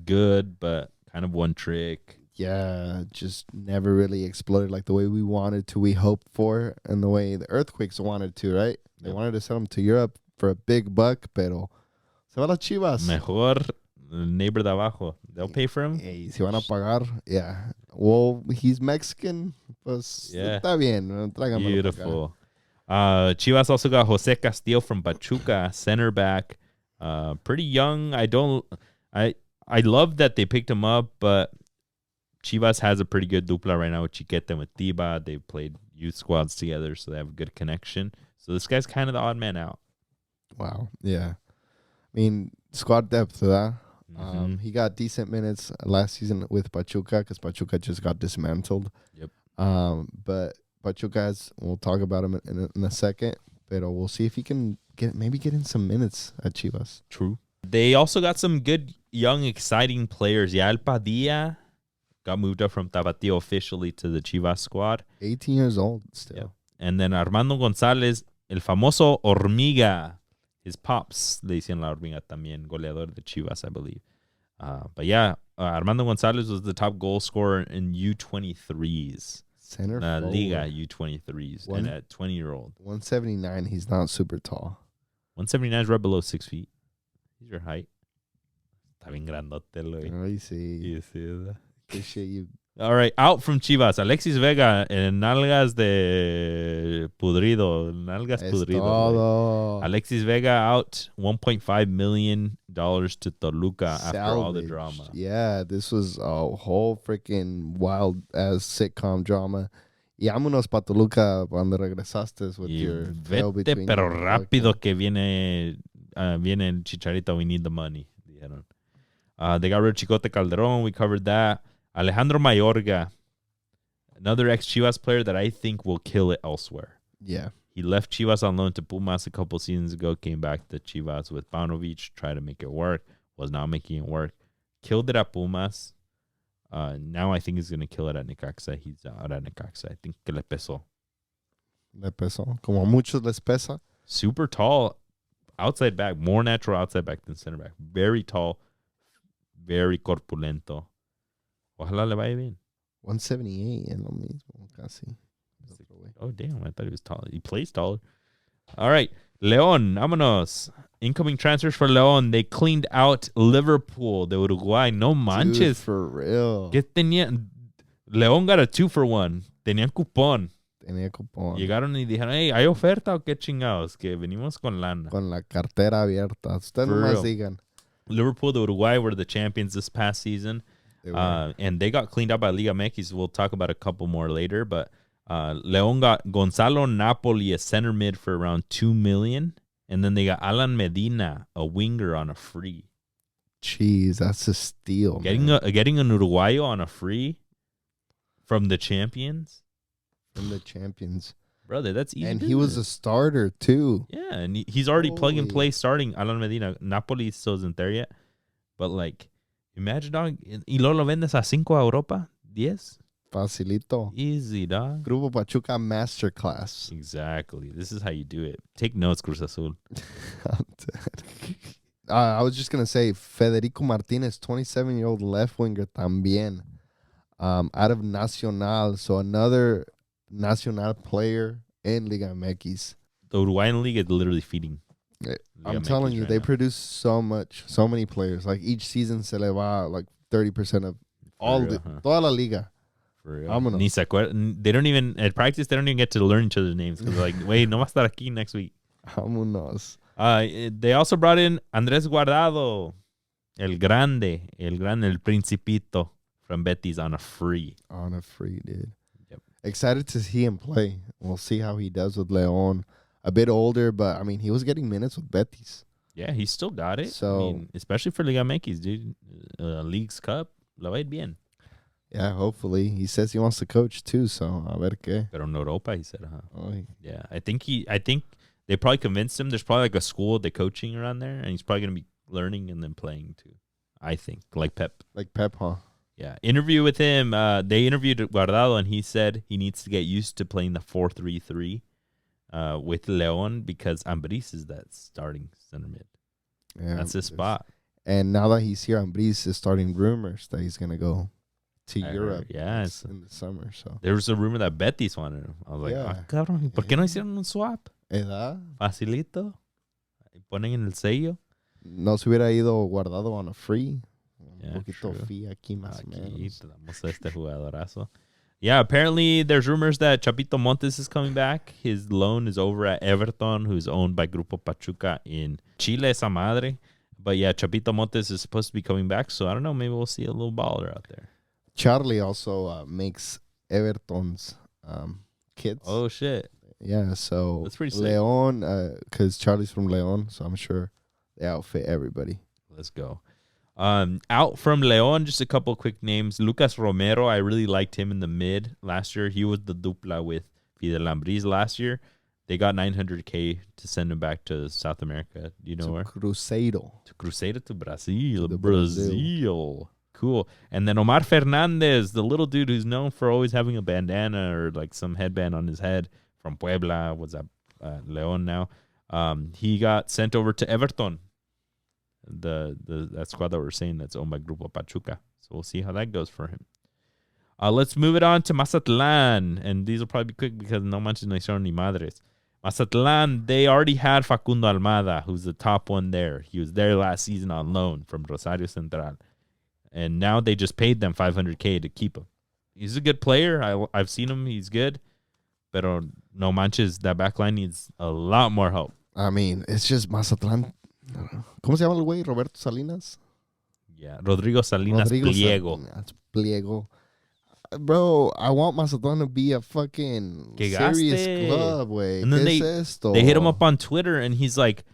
Good, but kind of one trick. Yeah, just never really exploded like the way we wanted to, we hoped for, and the way the Earthquakes wanted to, right? They wanted to sell him to Europe for a big buck, pero se va a las Chivas. Mejor neighbor de abajo. They'll pay for him. Hey, si van a pagar, yeah. Well, he's Mexican, pues está bien. Beautiful. Chivas also got Jose Castillo from Pachuca, center back. Pretty young. I love that they picked him up, but Chivas has a pretty good dupla right now with Chiquete and with Tiba. They played youth squads together, so they have a good connection. So this guy's kind of the odd man out. Wow. Yeah. I mean, squad depth, huh? Mm-hmm. He got decent minutes last season with Pachuca because Pachuca just got dismantled. Yep. But Pachuca, we'll talk about him in a second, but we'll see if he can get in some minutes at Chivas. True. They also got some good, young, exciting players. Yael Padilla got moved up from Tapatío officially to the Chivas squad. 18 years old still. Yep. And then Armando González, el famoso Hormiga. His pops, le dicen la Hormiga también, goleador de Chivas, I believe. But yeah, Armando González was the top goal scorer in U23s. Center Liga U23s. And at 20-year-old. 179, he's not super tall. 179 is right below 6 feet. He's your height. Está bien grandote, güey. Oh, you see. You see that? Good shit, you. All right, out from Chivas. Alexis Vega en nalgas de pudrido. Nalgas Es pudrido. todo. Alexis Vega out $1.5 million to Toluca after all the Salvage. drama. Yeah, this was a whole freaking wild ass sitcom drama. Y vámonos pa Toluca cuando regresaste with your tail Vete, between pero your rápido que viene el Chicharito. We need the money. Dijeron. They got rid of Chicote Calderon. We covered that. Alejandro Mayorga, another ex-Chivas player that I think will kill it elsewhere. Yeah. He left Chivas on loan to Pumas a couple seasons ago, came back to Chivas with Paunovic, tried to make it work, was not making it work. Killed it at Pumas. Now I think he's going to kill it at Necaxa. He's out at Necaxa. I think que le pesó. Le pesó. Como a muchos les pesa. Super tall, outside back, more natural outside back than center back. Very tall, very corpulento. Ojalá le vaya bien. 178 en lo mismo, casi. Oh, damn. I thought he was tall. He plays taller. All right. León, vámonos. Incoming transfers for León. They cleaned out Liverpool de Uruguay. No manches. Dude, for real. ¿Qué tenían? León got a 2-for-1. Tenían cupón. Tenía cupón. Llegaron y dijeron, hey, ¿hay oferta o qué chingados? Que venimos con lana. Con la cartera abierta. Ustedes nomás digan. Liverpool de Uruguay were the champions this past season. And they got cleaned out by Liga MX. We'll talk about a couple more later. But León got Gonzalo Napoli, a center mid, for around $2 million. And then they got Alan Medina, a winger on a free. Jeez, that's a steal. Getting an Uruguayo on a free from the champions. From the champions. Brother, that's easy. And business. he was a starter, too. Yeah, and he's already plug and play starting Alan Medina. Napoli still isn't there yet. But, like, imagine, dog, y luego lo vendes a 5 a Europa? 10? Facilito. Easy, dog. Grupo Pachuca Masterclass. Exactly. This is how you do it. Take notes, Cruz Azul. I'm dead. I was just going to say, Federico Martinez, 27-year-old left winger también. Out of Nacional. So another Nacional player in Liga MX. The Uruguayan league is literally feeding. I'm telling you, they produce so many players. Like each season se le va like 30% of toda la liga. For real. Ni se acuerdan. They don't even, at practice, they don't even get to learn each other's names. Because they're like, wait, no va a estar aquí next week. Vámonos. They also brought in Andrés Guardado, el Principito from Betis on a free. On a free, dude. Yep. Excited to see him play. We'll see how he does with León. A bit older, but I mean, he was getting minutes with Betis. Yeah, he still got it. So, I mean, especially for Liga MX, dude. League's Cup, lo va a ir bien. Yeah, hopefully. He says he wants to coach too, so a ver qué. Pero en Europa, he said, huh? Oh, yeah, I think they probably convinced him. There's probably like a school of the coaching around there, and he's probably going to be learning and then playing too. I think, like Pep. Like Pep, huh? Yeah. Interview with him. They interviewed Guardado, and he said he needs to get used to playing the 4-3-3 with León because Ambriz is that starting center mid. Yeah, that's his spot. And now that he's here, Ambriz is starting rumors that he's going to go to Europe in the summer. So there was a rumor that Betis wanted him. I was like, cabrón, ¿por qué no hicieron un swap? ¿Edad? Facilito. Ponen en el sello. No se hubiera ido Guardado on a free. Yeah, un poquito fee aquí más o menos. Te damos a este jugadorazo. Yeah, apparently there's rumors that Chapito Montes is coming back. His loan is over at Everton, who's owned by Grupo Pachuca in Chile, esa madre. But yeah, Chapito Montes is supposed to be coming back, so I don't know, maybe we'll see a little baller out there. Charlie also makes Everton's kits. Oh, shit. Yeah, so that's pretty sick. León, because Charlie's from León, so I'm sure they outfit everybody. Let's go. Out from León, just a couple quick names. Lucas Romero, I really liked him in the mid last year. He was the dupla with Fidel Ambriz last year. They got $900K to send him back to South America. Do you know where? Cruzeiro. To Cruzeiro to Brazil. Brazil. Cool. And then Omar Fernandez, the little dude who's known for always having a bandana or like some headband on his head from Puebla. What's that? León now. He got sent over to Everton. That squad that we're saying that's owned by Grupo Pachuca. So we'll see how that goes for him. Let's move it on to Mazatlan. And these will probably be quick because no manches no hicieron ni madres. Mazatlan, they already had Facundo Almada, who's the top one there. He was there last season on loan from Rosario Central. And now they just paid them $500K to keep him. He's a good player. I've seen him. He's good. Pero no manches, that back line needs a lot more help. I mean, it's just Mazatlan. ¿Cómo se llama el güey? Roberto Salinas? Yeah, Rodrigo Salinas Pliego. Salinas Pliego. Bro, I want Mazatlan to be a fucking serious club, güey. And then they hit him up on Twitter, and he's like,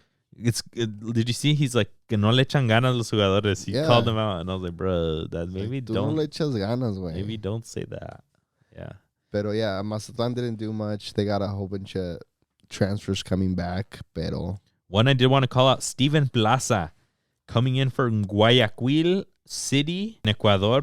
did you see? He's like, que no le echan ganas los jugadores. He called them out, and I was like, bro, that maybe don't. No le echas ganas, güey. Maybe don't say that. Yeah. Pero yeah, Mazatlan didn't do much. They got a whole bunch of transfers coming back, pero... One I did want to call out, Steven Plaza, coming in from Guayaquil City, in Ecuador,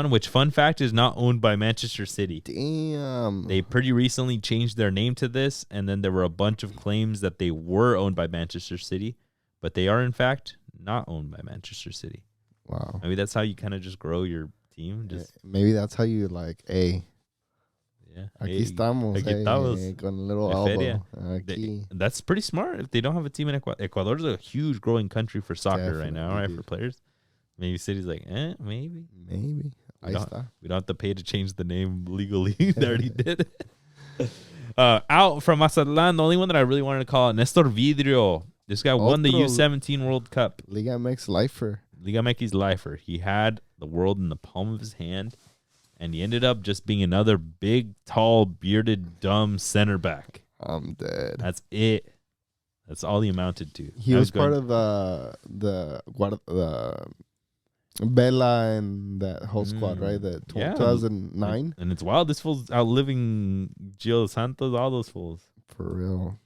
which, fun fact, is not owned by Manchester City. Damn. They pretty recently changed their name to this, and then there were a bunch of claims that they were owned by Manchester City, but they are, in fact, not owned by Manchester City. Wow. Maybe that's how you kind of just grow your team. Maybe that's how you, like, yeah. Aquí estamos. Con a little elbow. That's pretty smart. If they don't have a team in Ecuador is a huge growing country for soccer right now, right? For players. Maybe City's like, maybe. We don't have to pay to change the name legally. They already did. Out from Mazatlan, the only one that I really wanted to call it, Nestor Vidrio. This guy won the U17 World Cup. Liga MX lifer. Liga MX lifer. He had the world in the palm of his hand. And he ended up just being another big, tall, bearded, dumb center back. I'm dead. That's it. That's all he amounted to. He was part of the Bella and that whole squad, right? The 2009. And it's wild. This fool's outliving Gio Santos, all those fools. For real.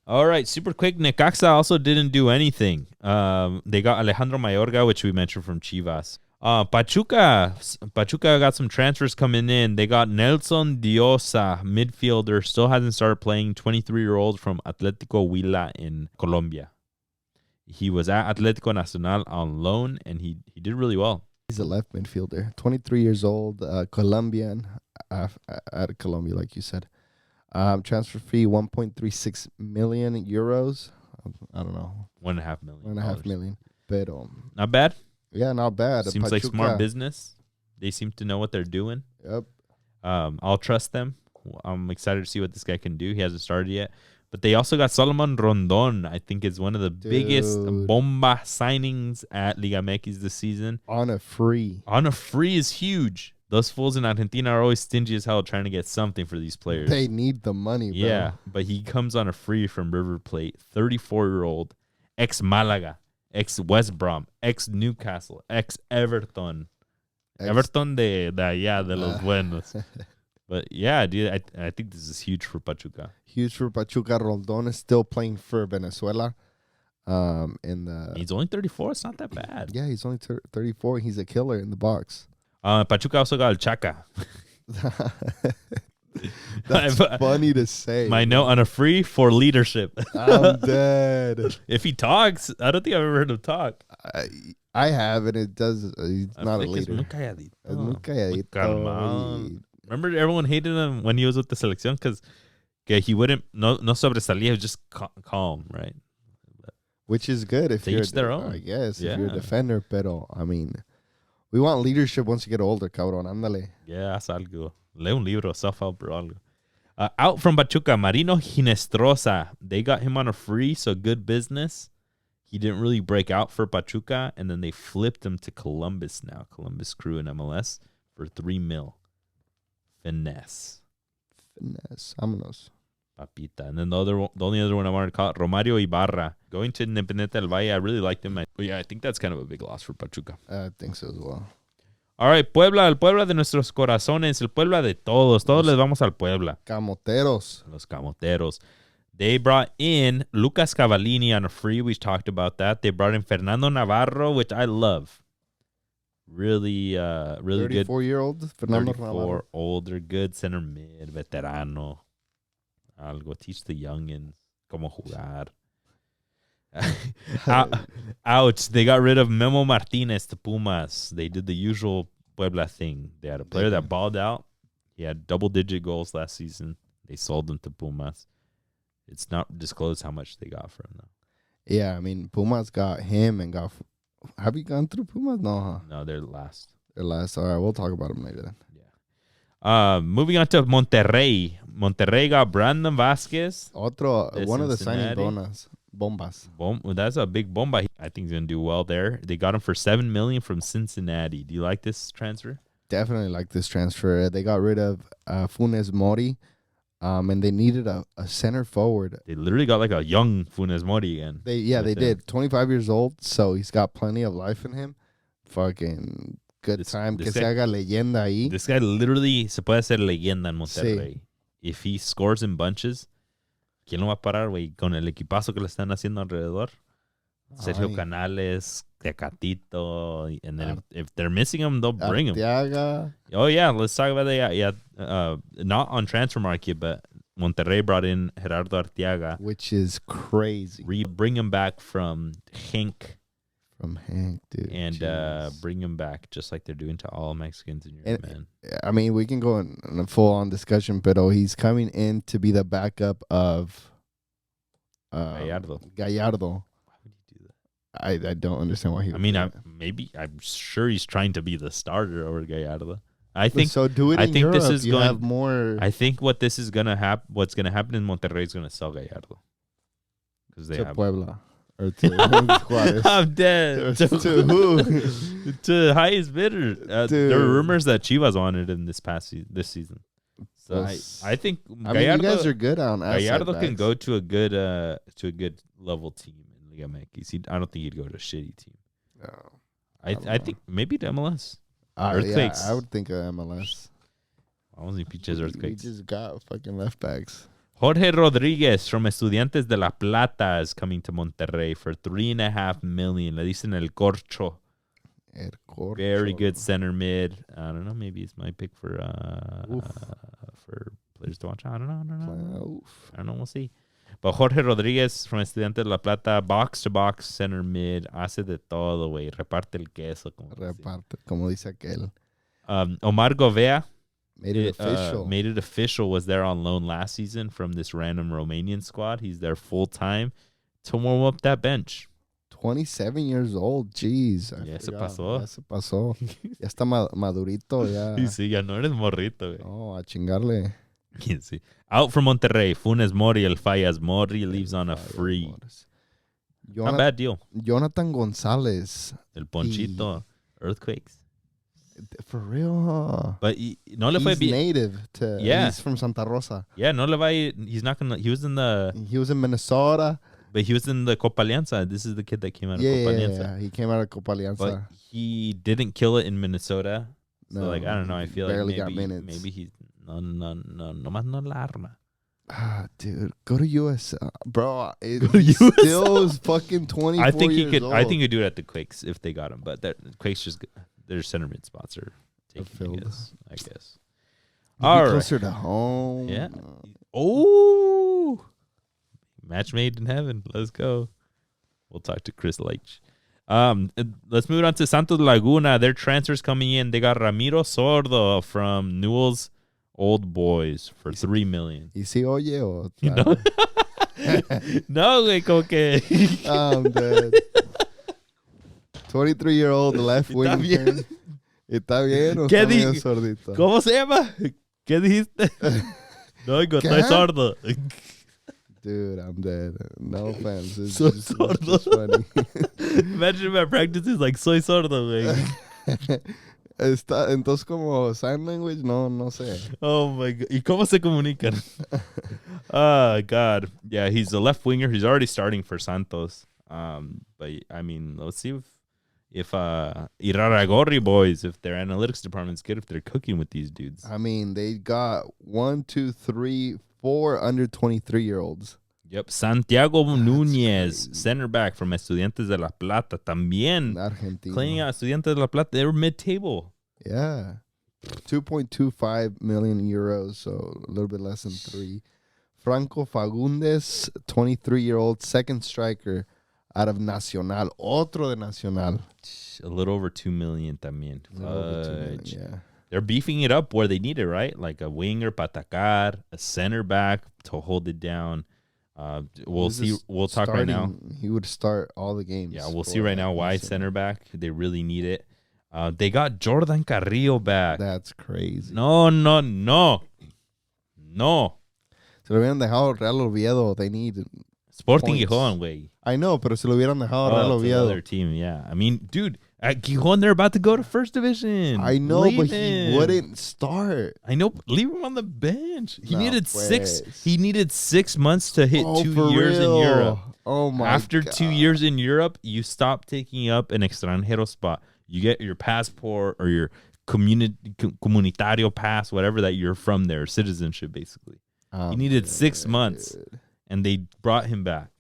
All right, super quick. Necaxa also didn't do anything. They got Alejandro Mayorga, which we mentioned from Chivas. Pachuca got some transfers coming in. They got Nelson Diosa, midfielder, still hasn't started playing, 23-year-old from Atlético Huila in Colombia. He was at Atlético Nacional on loan, and he did really well. He's a left midfielder, 23 years old, Colombian, out of Colombia, like you said. Transfer fee, 1.36 million euros. I don't know. 1.5 million. 1.5 million. Pero, not bad. Yeah, not bad. Seems like smart business. They seem to know what they're doing. Yep. I'll trust them. I'm excited to see what this guy can do. He hasn't started yet. But they also got Solomon Rondon. I think is one of the biggest bomba signings at Liga MX this season. On a free. On a free is huge. Those fools in Argentina are always stingy as hell trying to get something for these players. They need the money, bro. Yeah, but he comes on a free from River Plate. 34-year-old, ex-Malaga, ex-West Brom, ex-Newcastle, ex-Everton. Everton de los buenos. But yeah, dude, I think this is huge for Pachuca. Huge for Pachuca. Rondon is still playing for Venezuela. He's only 34. It's not that bad. Yeah, he's only 34. He's a killer in the box. Pachuca also got El Chaca. That's funny to say. My note on a free for leadership. I'm dead. If he talks, I don't think I've ever heard him talk. I have, and it does. He's not a leader. Muy calladito. Muy calladito. Remember, everyone hated him when he was with the selección because he wouldn't no sobresalía. He was just calm, right? Which is good if you're their own. I guess if you're a defender. Pero I mean, we want leadership once you get older, cabrón. Ándale. Yeah, haz algo. Lee un libro, self-help or algo. Out from Pachuca, Marino Ginestrosa. They got him on a free, so good business. He didn't really break out for Pachuca, and then they flipped him to Columbus now. Columbus Crew in MLS for $3 million. Finesse. Vámonos. Papita. And then the only other one I wanted to call it, Romario Ibarra. Going to Independiente del Valle, I really liked him. I think that's kind of a big loss for Pachuca. I think so as well. All right, Puebla, el Puebla de nuestros corazones, el Puebla de todos. Todos les vamos al Puebla. Camoteros. Los Camoteros. They brought in Lucas Cavallini on a free. We talked about that. They brought in Fernando Navarro, which I love. Really good. 34-year-old Fernando 34, Navarro. older, good center mid, veterano. Algo, teach the youngins cómo jugar. Ouch. They got rid of Memo Martinez to Pumas. They did the usual Puebla thing. They had a player that balled out. He had double-digit goals last season. They sold him to Pumas. It's not disclosed how much they got for him, though. Yeah, I mean, Pumas got him and got... Have you gone through Pumas? No, huh? No, they're last. They're last. All right, we'll talk about them later then. Yeah. Moving on to Monterrey. Monterrey got Brandon Vasquez. One of the signing bombas. That's a big bomba. I think he's going to do well there. They got him for $7 million from Cincinnati. Do you like this transfer? Definitely like this transfer. They got rid of Funes Mori, and they needed a center forward. They literally got like a young Funes Mori again. They did. 25 years old, so he's got plenty of life in him. Fucking good time. Que se haga leyenda ahí. This guy literally se puede hacer leyenda en Monterrey. Sí. If he scores in bunches, ¿quién lo va a parar, güey? Con el equipazo que le están haciendo alrededor. Sergio Canales, Tecatito, and then if they're missing him, they'll bring him. Oh yeah, let's talk about that. Yeah, not on transfer market, but Monterrey brought in Gerardo Arteaga, which is crazy. Bring him back from Henk. From Hank, dude. And bring him back just like they're doing to all Mexicans in Europe, man. I mean, we can go in a full-on discussion, but he's coming in to be the backup of Gallardo. Why would he do that? I don't understand why he would do that. I'm sure he's trying to be the starter over Gallardo. I think so. Do it. I think Europe, this is going to have more. I think what this is going to happen. What's going to happen in Monterrey is going to sell Gallardo because they have Puebla. Or to Juárez. I'm dead. To who? To highest bidder. There were rumors that Chivas wanted him this season. So Pues, I think I mean, you guys are good on Gallardo outside can backs. go to a good level team in Liga MX. I don't think he'd go to a shitty team. No, I don't know. think maybe to MLS. Yeah, Earthquakes. I would think of MLS. I was in Peaches We Earthquakes. just got fucking left backs. Jorge Rodriguez from Estudiantes de La Plata is coming to Monterrey for $3.5 million. Le dicen el Corcho. Very good center mid. I don't know. Maybe it's my pick for players to watch. I don't know. I don't know. We'll see. But Jorge Rodriguez from Estudiantes de La Plata, box to box center mid, hace de todo, güey. Reparte el queso. Como dice aquel. Omar Govea Made it official. Made it official. Was there on loan last season from this random Romanian squad. He's there full time to warm up that bench. 27 years old. Jeez. Ya se pasó. Ya se pasó. Ya está madurito. Ya. Sí, ya no eres morrito, güey. Oh, a chingarle. Sí. Out from Monterrey, Funes Mori, El Fallas Mori leaves on a free. Not a bad deal. Jonathan Gonzalez. El Ponchito, Earthquakes. For real. But no le fue He's bien. native to. Yeah. He's from Santa Rosa. Yeah, no le va. He's not gonna. He was in Minnesota. But he was in the Copa Alianza. This is the kid that came out of Copa Alianza. Yeah, he came out of Copa Alianza. But he didn't kill it in Minnesota. So, No, I don't know. I feel like barely got minutes. maybe he's nomás no la arma. Dude, go to US, bro. Go to He USL. still is fucking 24 I think he years could. old. I think he'd do it at the Quakes if they got him. But that Quakes just their center mid spots are taken. filled. I guess. He'd All be right. closer to home. Yeah. Oh, match made in heaven. Let's go. We'll talk to Chris Leitch. Let's move on to Santos Laguna. Their transfers coming in. They got Ramiro Sordo from Newell's Old Boys for $3 million. ¿Y si oye o No, no, güey, como que. I'm dead. 23-year-old left wing. Está bien. ¿Está bien o ¿Qué está medio di- sordito? ¿Cómo se llama? ¿Qué dijiste? No, oigo, ¿Qué? estoy sordo. Dude, I'm dead. No offense. It's Soy just, sordo. it's just funny. Imagine my practice is like, soy sordo, güey. Entonces, como sign language, no sé. Oh my God. ¿Y cómo se comunican? Oh, God. Yeah, he's a left winger. He's already starting for Santos. But I mean, let's see if Iraragorri boys, if their analytics department's good, if they're cooking with these dudes. I mean, they got 1, 2, 3, 4 under 23-year-olds. Yep. Santiago Núñez, crazy. center back from Estudiantes de La Plata. También Argentina. cleaning out Estudiantes de La Plata. They were mid-table. Yeah. 2.25 million euros, so a little bit less than 3. Franco Fagundes, 23-year-old second striker out of Nacional. Otro de Nacional. A little over 2 million también. A little over 2 million, Fudge. yeah. They're beefing it up where they need it, right? Like a winger para atacar, a center back to hold it down. We'll This see. is We'll talk right now. He would start all the games. Yeah, we'll for see right now why Nacional. center back. They really need it. They got Jordan Carrillo back. That's crazy. No. Se lo hubieran dejado Real Oviedo. They need. Sporting Points. Gijón, way. I know, pero se lo hubieran dejado Real Oh, to the Oviedo. other team, yeah. I mean, dude, at Gijón, they're about to go to first division. I know, Leave but him. he wouldn't start. I know. Leave him on the bench. He No, needed pues. He needed 6 months to hit Oh, 2 for years real? in Europe. Oh my After God. 2 years in Europe, you stop taking up an extranjero spot. You get your passport or your comunitario pass, whatever that you're from there, citizenship basically. He needed 6 months, Dude. and they brought him back.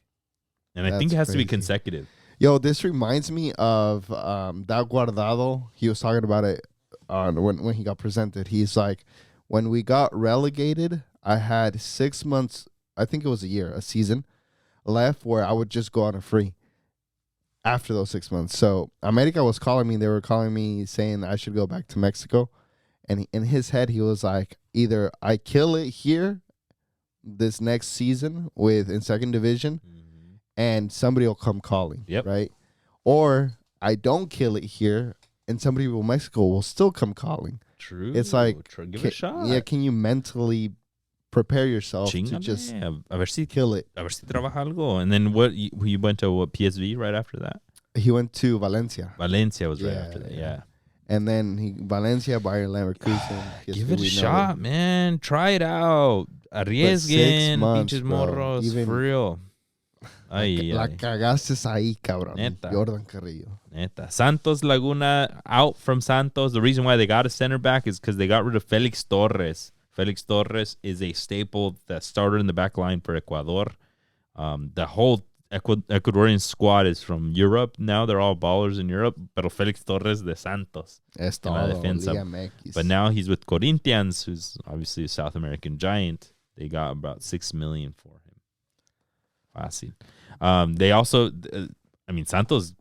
And I think it That's has to be crazy. consecutive. Yo, this reminds me of that Guardado. He was talking about it when he got presented. He's like, when we got relegated, I had 6 months, I think it was a season left where I would just go on a free after those 6 months. So America was calling me. They were calling me saying I should go back to Mexico. And in his head, he was like, either I kill it here this next season in second division, and somebody will come calling, Yep. right? Or I don't kill it here, and somebody from Mexico will still come calling. True. It's like, give it a shot. Yeah, can you mentally prepare yourself to Chíngale. just a ver si kill it? trabaja algo. And then what? You went to what, PSV right after that? He went to Valencia. Valencia was right Yeah, after that. yeah. Yeah. And then Valencia, Bayer Leverkusen. Give it a shot, man. Try it out. Arriesguen, pinches morros, for real. La cagaste ahí, cabrón. Neta. Jordan Carrillo. Neta. Santos Laguna out from Santos. The reason why they got a center back is because they got rid of Felix Torres. Felix Torres is a staple that started in the back line for Ecuador. The whole Ecuadorian squad is from Europe now. They're all ballers in Europe. Pero Felix Torres de Santos. Es todo, Liga MX. But now he's with Corinthians, who's obviously a South American giant. They got about $6 million for him. Fácil. They also, Santos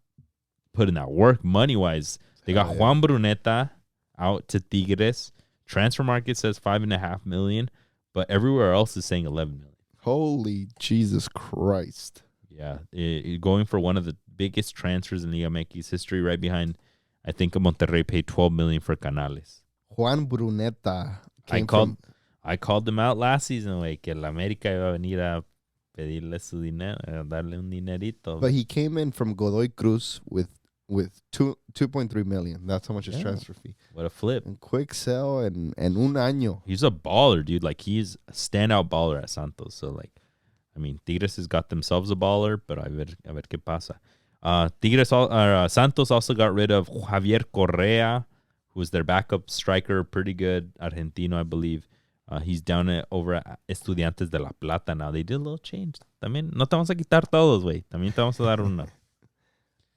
put in that work money-wise. They got Juan Bruneta out to Tigres. Transfer market says $5.5 million, but everywhere else is saying $11 million. Holy Jesus Christ. Yeah, going for one of the biggest transfers in Liga MX history, right behind, I think Monterrey paid $12 million for Canales. Juan Bruneta. I called them out last season, like, que el América iba a venir a pedirle su dinero, darle un dinerito. But he came in from Godoy Cruz with 2.3 million. That's how much his transfer fee. What a flip. And quick sell and un año. He's a baller, dude. Like, he's a standout baller at Santos. So, like, Tigres has got themselves a baller, but a ver qué pasa. Santos also got rid of Javier Correa, who was their backup striker, pretty good, Argentino, I believe. He's down over at Estudiantes de La Plata now. They did a little change. También, no te vamos a quitar todos, güey. También te vamos a dar una.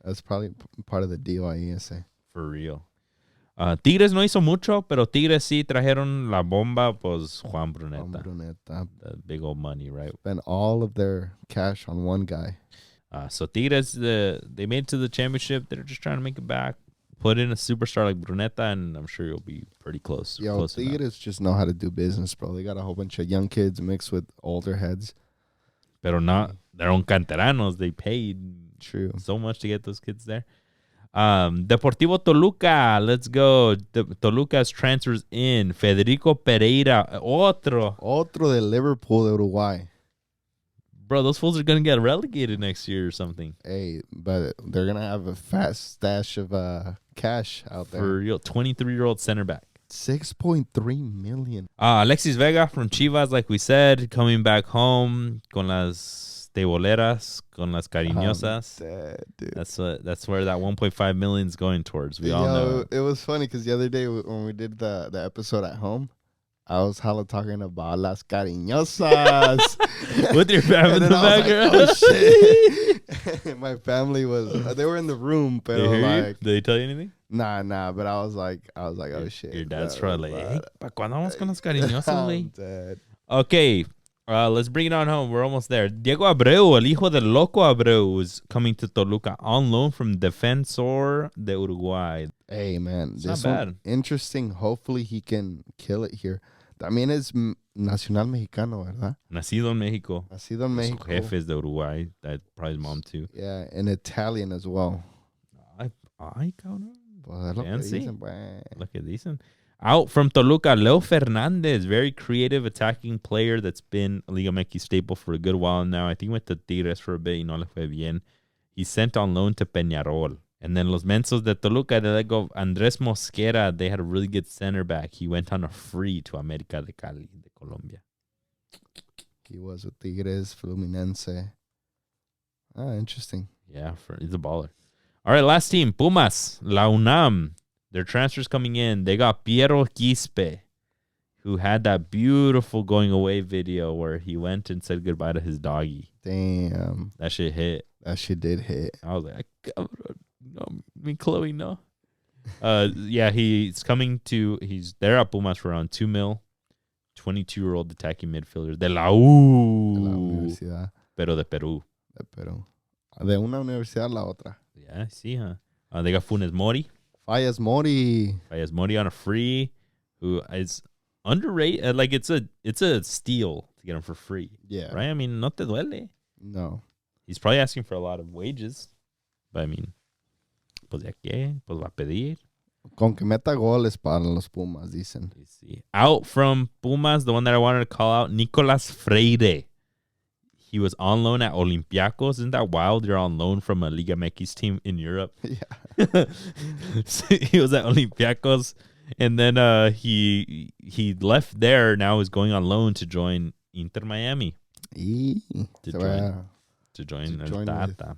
That's probably part of the deal ahí ese. For real. Tigres no hizo mucho, pero Tigres sí trajeron la bomba, pues Juan Bruneta. The big old money, right? Spent all of their cash on one guy. So Tigres, they made it to the championship. They're just trying to make it back. Put in a superstar like Bruneta, and I'm sure you'll be pretty close. Yo, Tigres just know how to do business, bro. They got a whole bunch of young kids mixed with older heads. Pero not their own canteranos. They paid so much to get those kids there. Deportivo Toluca, let's go. Toluca's transfers in. Federico Pereira, otro de Liverpool de Uruguay. Bro, those fools are going to get relegated next year or something. Hey, but they're going to have a fast stash of cash out there. For real, 23-year-old center back. 6.3 million. Alexis Vega from Chivas, like we said, coming back home con las teboleras, con las cariñosas. Dude. That's where that 1.5 million is going towards. We all know. It was funny because the other day when we did the episode at home, I was hella talking about las cariñosas. With your family in the background. Like, oh, shit. My family they were in the room, but like. Did they tell you anything? Nah, but I was like, oh shit. Your dad's probably like, hey, ¿pa cuándo vamos con las cariñosas, güey? Dead. Okay, let's bring it on home. We're almost there. Diego Abreu, el hijo del Loco Abreu, is coming to Toluca on loan from Defensor de Uruguay. Hey, man. It's this not bad. One, interesting. Hopefully he can kill it here. También es nacional mexicano, ¿verdad? Nacido en México. Su jefe es de Uruguay. That probably his mom too. Yeah, and Italian as well. Ay, cabrón. Pues Fancy. Look at decent. Out from Toluca, Leo Fernandez, very creative attacking player that's been a Liga MX staple for a good while now. I think went to Tigres for a bit y no le fue bien. He's sent on loan to Peñarol. And then Los Mensos de Toluca, they let go Andrés Mosquera. They had a really good center back. He went on a free to América de Cali, de Colombia. He was with Tigres, Fluminense. Interesting. Yeah, he's a baller. All right, last team, Pumas, La UNAM. Their transfers coming in. They got Piero Quispe, who had that beautiful going away video where he went and said goodbye to his doggy. Damn. That shit hit. That shit did hit. I was like, Chloe, no. Yeah, he's there at Pumas for around $2 million. 22-year-old attacking midfielder de la U. De la universidad. Pero de Perú. De Perú. De una universidad a la otra. Yeah, I see, huh? They got Funes Mori. Fayez Mori on a free, who is underrated. Like, it's a steal to get him for free. Yeah. Right? I mean, no te duele. No. He's probably asking for a lot of wages. But, I mean, pues ya que, pues va a pedir. Con que meta goles para los Pumas, dicen. Out from Pumas, the one that I wanted to call out, Nicolas Freire. He was on loan at Olympiacos. Isn't that wild? You're on loan from a Liga MX team in Europe. Yeah. So he was at Olympiacos, and then he left there. Now is going on loan to join Inter Miami. Y To se join- va To join El join Tata.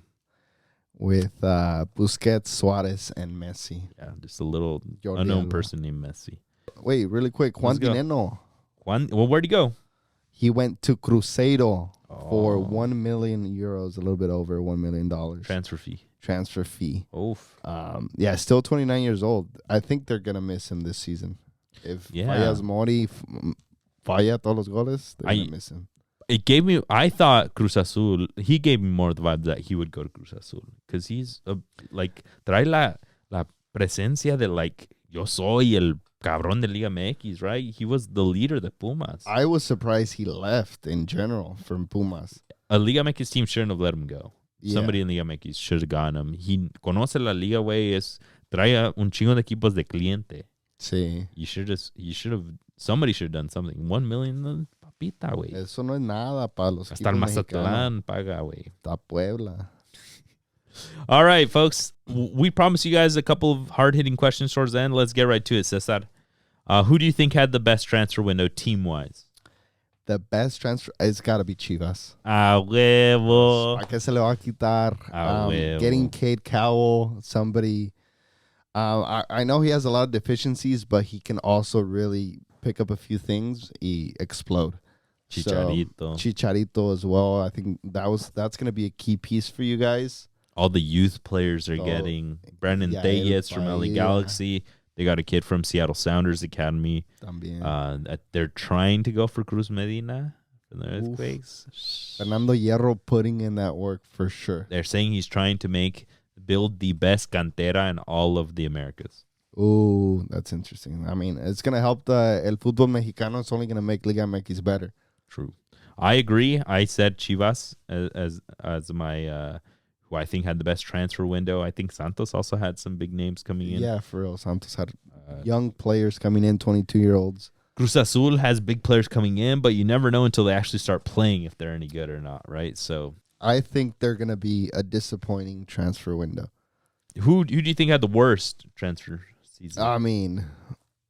with Busquets, Suarez, and Messi. Yeah, just a little Jordi unknown Alba. person named Messi. Wait, really quick. Juan Let's go. Dineno. Juan, well, where'd he go? He went to Cruzeiro for Oh. 1 million euros, a little bit over $1 million Transfer fee. transfer fee. Oof. Yeah, still 29 years old. I think they're gonna miss him this season. If Yeah. Fallas Mori falla todos los goles, they're I- gonna miss him. It gave me. I thought Cruz Azul. He gave me more the vibe that he would go to Cruz Azul because he's like trae la presencia de like yo soy el cabrón de Liga MX, right? He was the leader de Pumas. I was surprised he left in general from Pumas. A Liga MX team shouldn't have let him go. Yeah. Somebody in Liga MX should have gotten him. He conoce la liga, güey. Trae un chingo de equipos de cliente. Sí. Somebody should have done something. 1 million, papita, güey. Eso no es nada para los Hasta el equipos mexicanos. Mazatlán paga, güey. Hasta Puebla. All right, folks. We promised you guys a couple of hard-hitting questions towards the end. Let's get right to it, Cesar. Who do you think had the best transfer window team-wise? The best transfer, it's got to be Chivas. A huevo. ¿A qué se le va a quitar? Huevo. Getting Cade, Cowell, somebody. I know he has a lot of deficiencies, but he can also really pick up a few things y explode. Chicharito. Chicharito as well. I think that's going to be a key piece for you guys. All the youth players are So, getting. Brandon yeah, Thayes from LA Bahia. Galaxy. They got a kid from Seattle Sounders Academy. También. They're trying to go for Cruz Medina from the Earthquakes. Fernando Hierro putting in that work for sure. They're saying he's trying to build the best cantera in all of the Americas. Ooh, that's interesting. I mean, it's going to help el fútbol mexicano. It's only going to make Liga MX better. True. I agree. I said Chivas as my who I think had the best transfer window. I think Santos also had some big names coming in. Yeah, for real. Santos had young players coming in, 22-year-olds. Cruz Azul has big players coming in, but you never know until they actually start playing if they're any good or not, right? So I think they're going to be a disappointing transfer window. who do you think had the worst transfer season? I mean,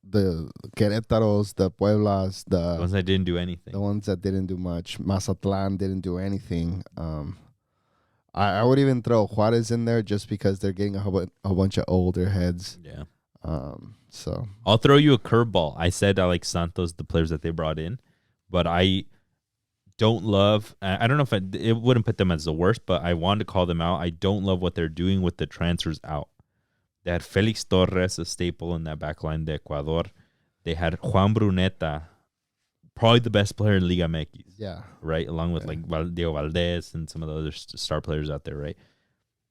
the Querétaros, the Pueblas, The ones that didn't do anything. the ones that didn't do much. Mazatlan didn't do anything. I would even throw Juarez in there just because they're getting a bunch of older heads. Yeah. So I'll throw you a curveball. I said I like Santos, the players that they brought in, but I don't love. I don't know if it wouldn't put them as the worst, but I wanted to call them out. I don't love what they're doing with the transfers out. They had Felix Torres, a staple in that back line de Ecuador. They had Juan Bruneta, probably the best player in Liga MX, yeah, right? Along with like Diego Valdez and some of the other star players out there, right?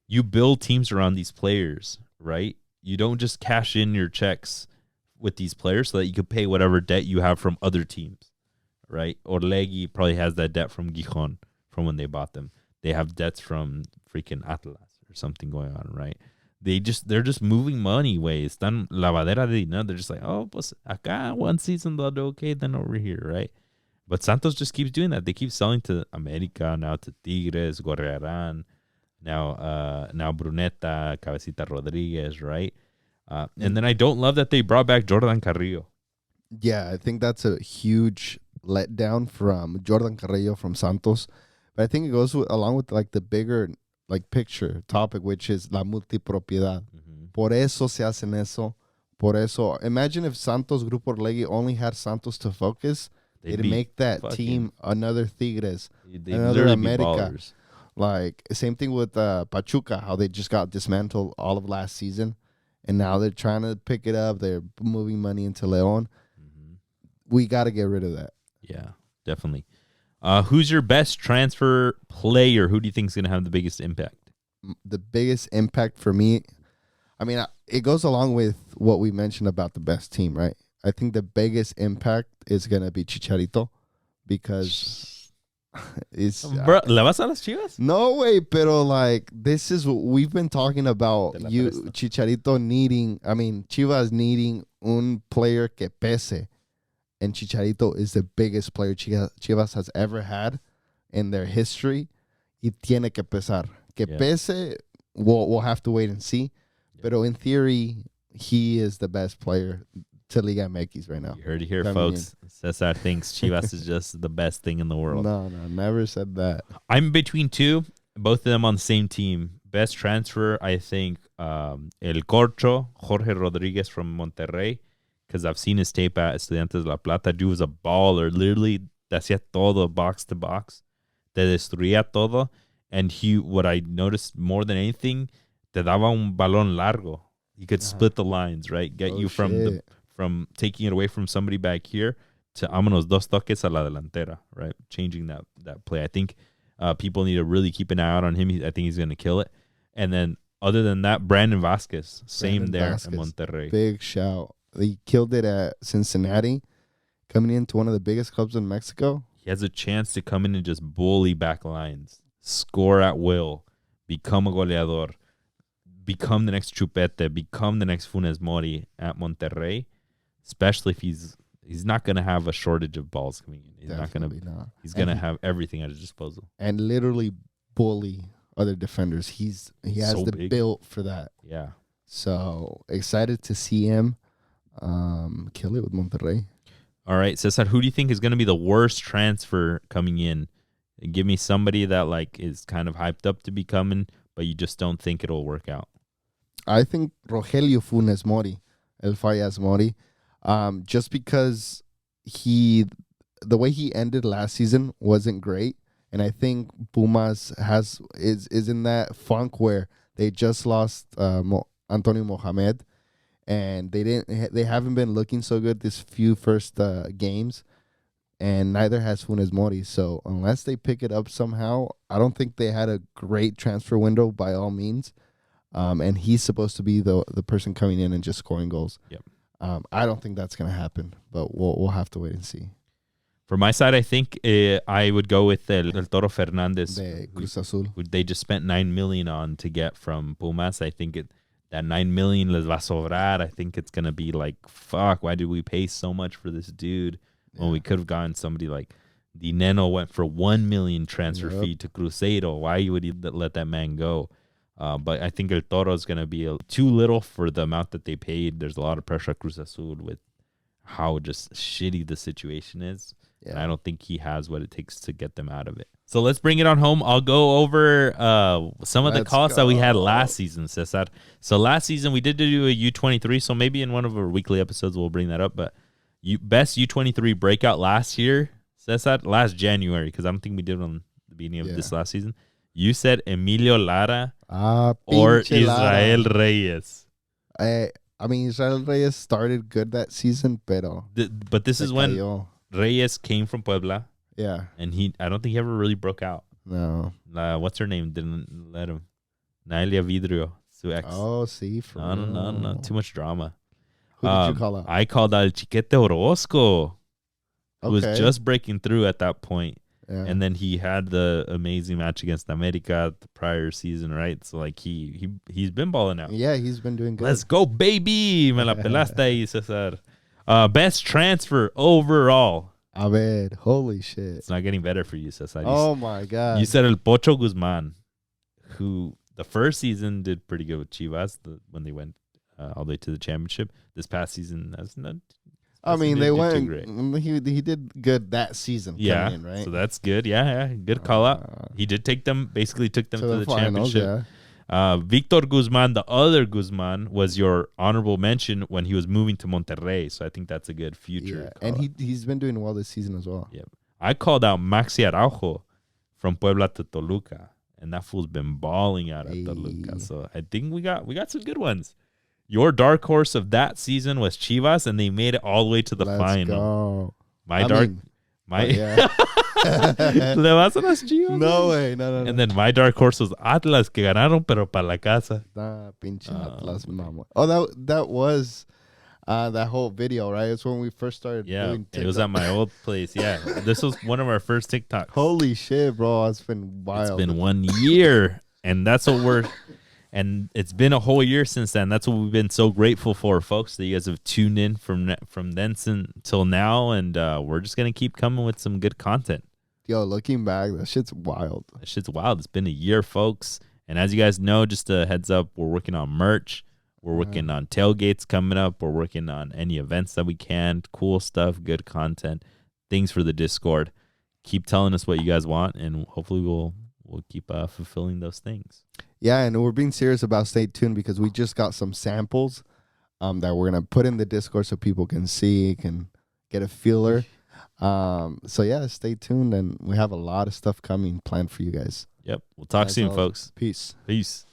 You build teams around these players, right? You don't just cash in your checks with these players so that you could pay whatever debt you have from other teams, right? Orlegui probably has that debt from Gijon from when they bought them. They have debts from freaking Atlas or something going on, right? They're just moving money way. Están lavadera de dinero. They're just like, oh, pues acá one season they'll do okay, then over here, right? But Santos just keeps doing that. They keep selling to America, now to Tigres, Gorrearán, now Bruneta, Cabecita Rodriguez, right? And then I don't love that they brought back Jordan Carrillo. yeah. I think that's a huge letdown from Jordan Carrillo from Santos, but I think it goes along with like the bigger like picture topic, which is la multipropiedad. Por eso se hacen eso. Por eso, imagine if Santos Grupo Orlegui only had Santos to focus. They'd make that team another Tigres, another America. Like, same thing with Pachuca, how they just got dismantled all of last season. And now they're trying to pick it up. They're moving money into Leon. We got to get rid of that. Yeah, definitely. Who's your best transfer player? Who do you think is going to have the biggest impact? The biggest impact for me, I mean, it goes along with what we mentioned about the best team, right? I think the biggest impact is going to be Chicharito because it's... Bro, ¿le vas a las Chivas? No way, pero like, this is what we've been talking about. Te la You, presto. Chivas needing un player que pese. And Chicharito is the biggest player Chivas has ever had. in their history. Y tiene que pesar. Que Yeah. pese, we'll have to wait and see. Yeah. But in theory, he is the best player to Liga MX right now. You heard it here, I folks. Cesar thinks Chivas is just the best thing in the world. No, never said that. I'm between two, both of them on the same team. Best transfer, I think, El Corcho, Jorge Rodriguez from Monterrey, because I've seen his tape at Estudiantes de La Plata. Dude was a baller. Literally, te hacía todo box to box. Te destruía todo. And what I noticed more than anything, te daba un balón largo. He could split the lines, right? Get you from taking it away from somebody back here to vámonos dos toques a la delantera, right? Changing that play. I think people need to really keep an eye out on him. I think he's going to kill it. And then other than that, Brandon Vasquez, same there in Monterrey. Big shout. He killed it at Cincinnati, coming into one of the biggest clubs in Mexico. He has a chance to come in and just bully back lines, score at will, become a goleador, become the next Chupete, become the next Funes Mori at Monterrey, especially if he's not going to have a shortage of balls coming in. He's Definitely not going to. not. He's going to have everything at his disposal. And literally bully other defenders. He has So the big. build for that. Yeah. So excited to see him kill it with Monterrey. All right, Cesar, who do you think is going to be the worst transfer coming in? Give me somebody that like is kind of hyped up to be coming, but you just don't think it'll work out. I think Rogelio Funes Mori, El Fallas Mori, just because the way he ended last season wasn't great, and I think Pumas is in that funk where they just lost Antonio Mohamed, and they haven't been looking so good this few first games, and neither has Funes Mori. So unless they pick it up somehow, I don't think they had a great transfer window by all means. And he's supposed to be the person coming in and just scoring goals. Yep. I don't think that's going to happen, but we'll have to wait and see. For my side, I think I would go with El Toro Fernandez. De Cruz Azul. Who they just spent $9 million on to get from Pumas. I think that $9 million les va a sobrar. I think it's gonna be like, fuck, why did we pay so much for this dude when we could have gotten somebody like Dineno went for $1 million transfer fee to Cruzeiro? Why would he let that man go? But I think El Toro is gonna be too little for the amount that they paid. There's a lot of pressure at Cruz Azul with how just shitty the situation is. Yeah. And I don't think he has what it takes to get them out of it. So let's bring it on home. I'll go over some of the call-ups that we had last season, Cesar. So last season we did do a U23, so maybe in one of our weekly episodes we'll bring that up. But best U23 breakout last year, Cesar, last January, because I don't think we did on the beginning of this last season. You said Emilio Lara or Israel Reyes. I mean, Israel Reyes started good that season, but this is when Reyes came from Puebla. Yeah. And I don't think he ever really broke out. No. What's her name? Didn't let him. Naelia Vidrio, su ex. Oh, see. No. Too much drama. Who did you call out? I called out Chiquete Orozco, who was just breaking through at that point. Yeah. And then he had the amazing match against America the prior season, right? So, like, he's been balling out. Yeah, he's been doing good. Let's go, baby. Me la pelaste ahí, Cesar. Best transfer overall. A ver, holy shit. It's not getting better for you, Cesar. Oh, my God. You said El Pocho Guzman, who the first season did pretty good with Chivas when they went all the way to the championship. This past season, they went. He did good that season. Yeah, in, right? So that's good. Yeah, good call out. He did took them to the finals, championship. Yeah. Victor Guzman, the other Guzman, was your honorable mention when he was moving to Monterrey. So I think that's a good future. Yeah, and he's been doing well this season as well. Yeah, I called out Maxi Araujo from Puebla to Toluca, and that fool's been balling out at Toluca. So I think we got some good ones. Your dark horse of that season was Chivas, and they made it all the way to the final. Go. ¿Le vas a las Chivas? No way, no. And then my dark horse was Atlas, que ganaron, pero para la casa. Pinche Atlas, mama. Oh, that was that whole video, right? It's when we first started doing TikTok. It was at my old place. Yeah, this was one of our first TikToks. Holy shit, bro. It's been wild. It's been 1 year, and that's what and it's been a whole year since then. That's what we've been so grateful for, folks, that you guys have tuned in from then until now, and we're just going to keep coming with some good content. Yo, looking back, that shit's wild. That shit's wild. It's been a year, folks. And as you guys know, just a heads up, we're working on merch. We're working on tailgates coming up. We're working on any events that we can. Cool stuff, good content, things for the Discord. Keep telling us what you guys want, and hopefully we'll keep fulfilling those things. Yeah, and we're being serious about stay tuned because we just got some samples that we're gonna put in the Discord so people can see, can get a feeler. So yeah, stay tuned, and we have a lot of stuff coming planned for you guys. Yep. We'll talk soon, always, folks. Peace. Peace.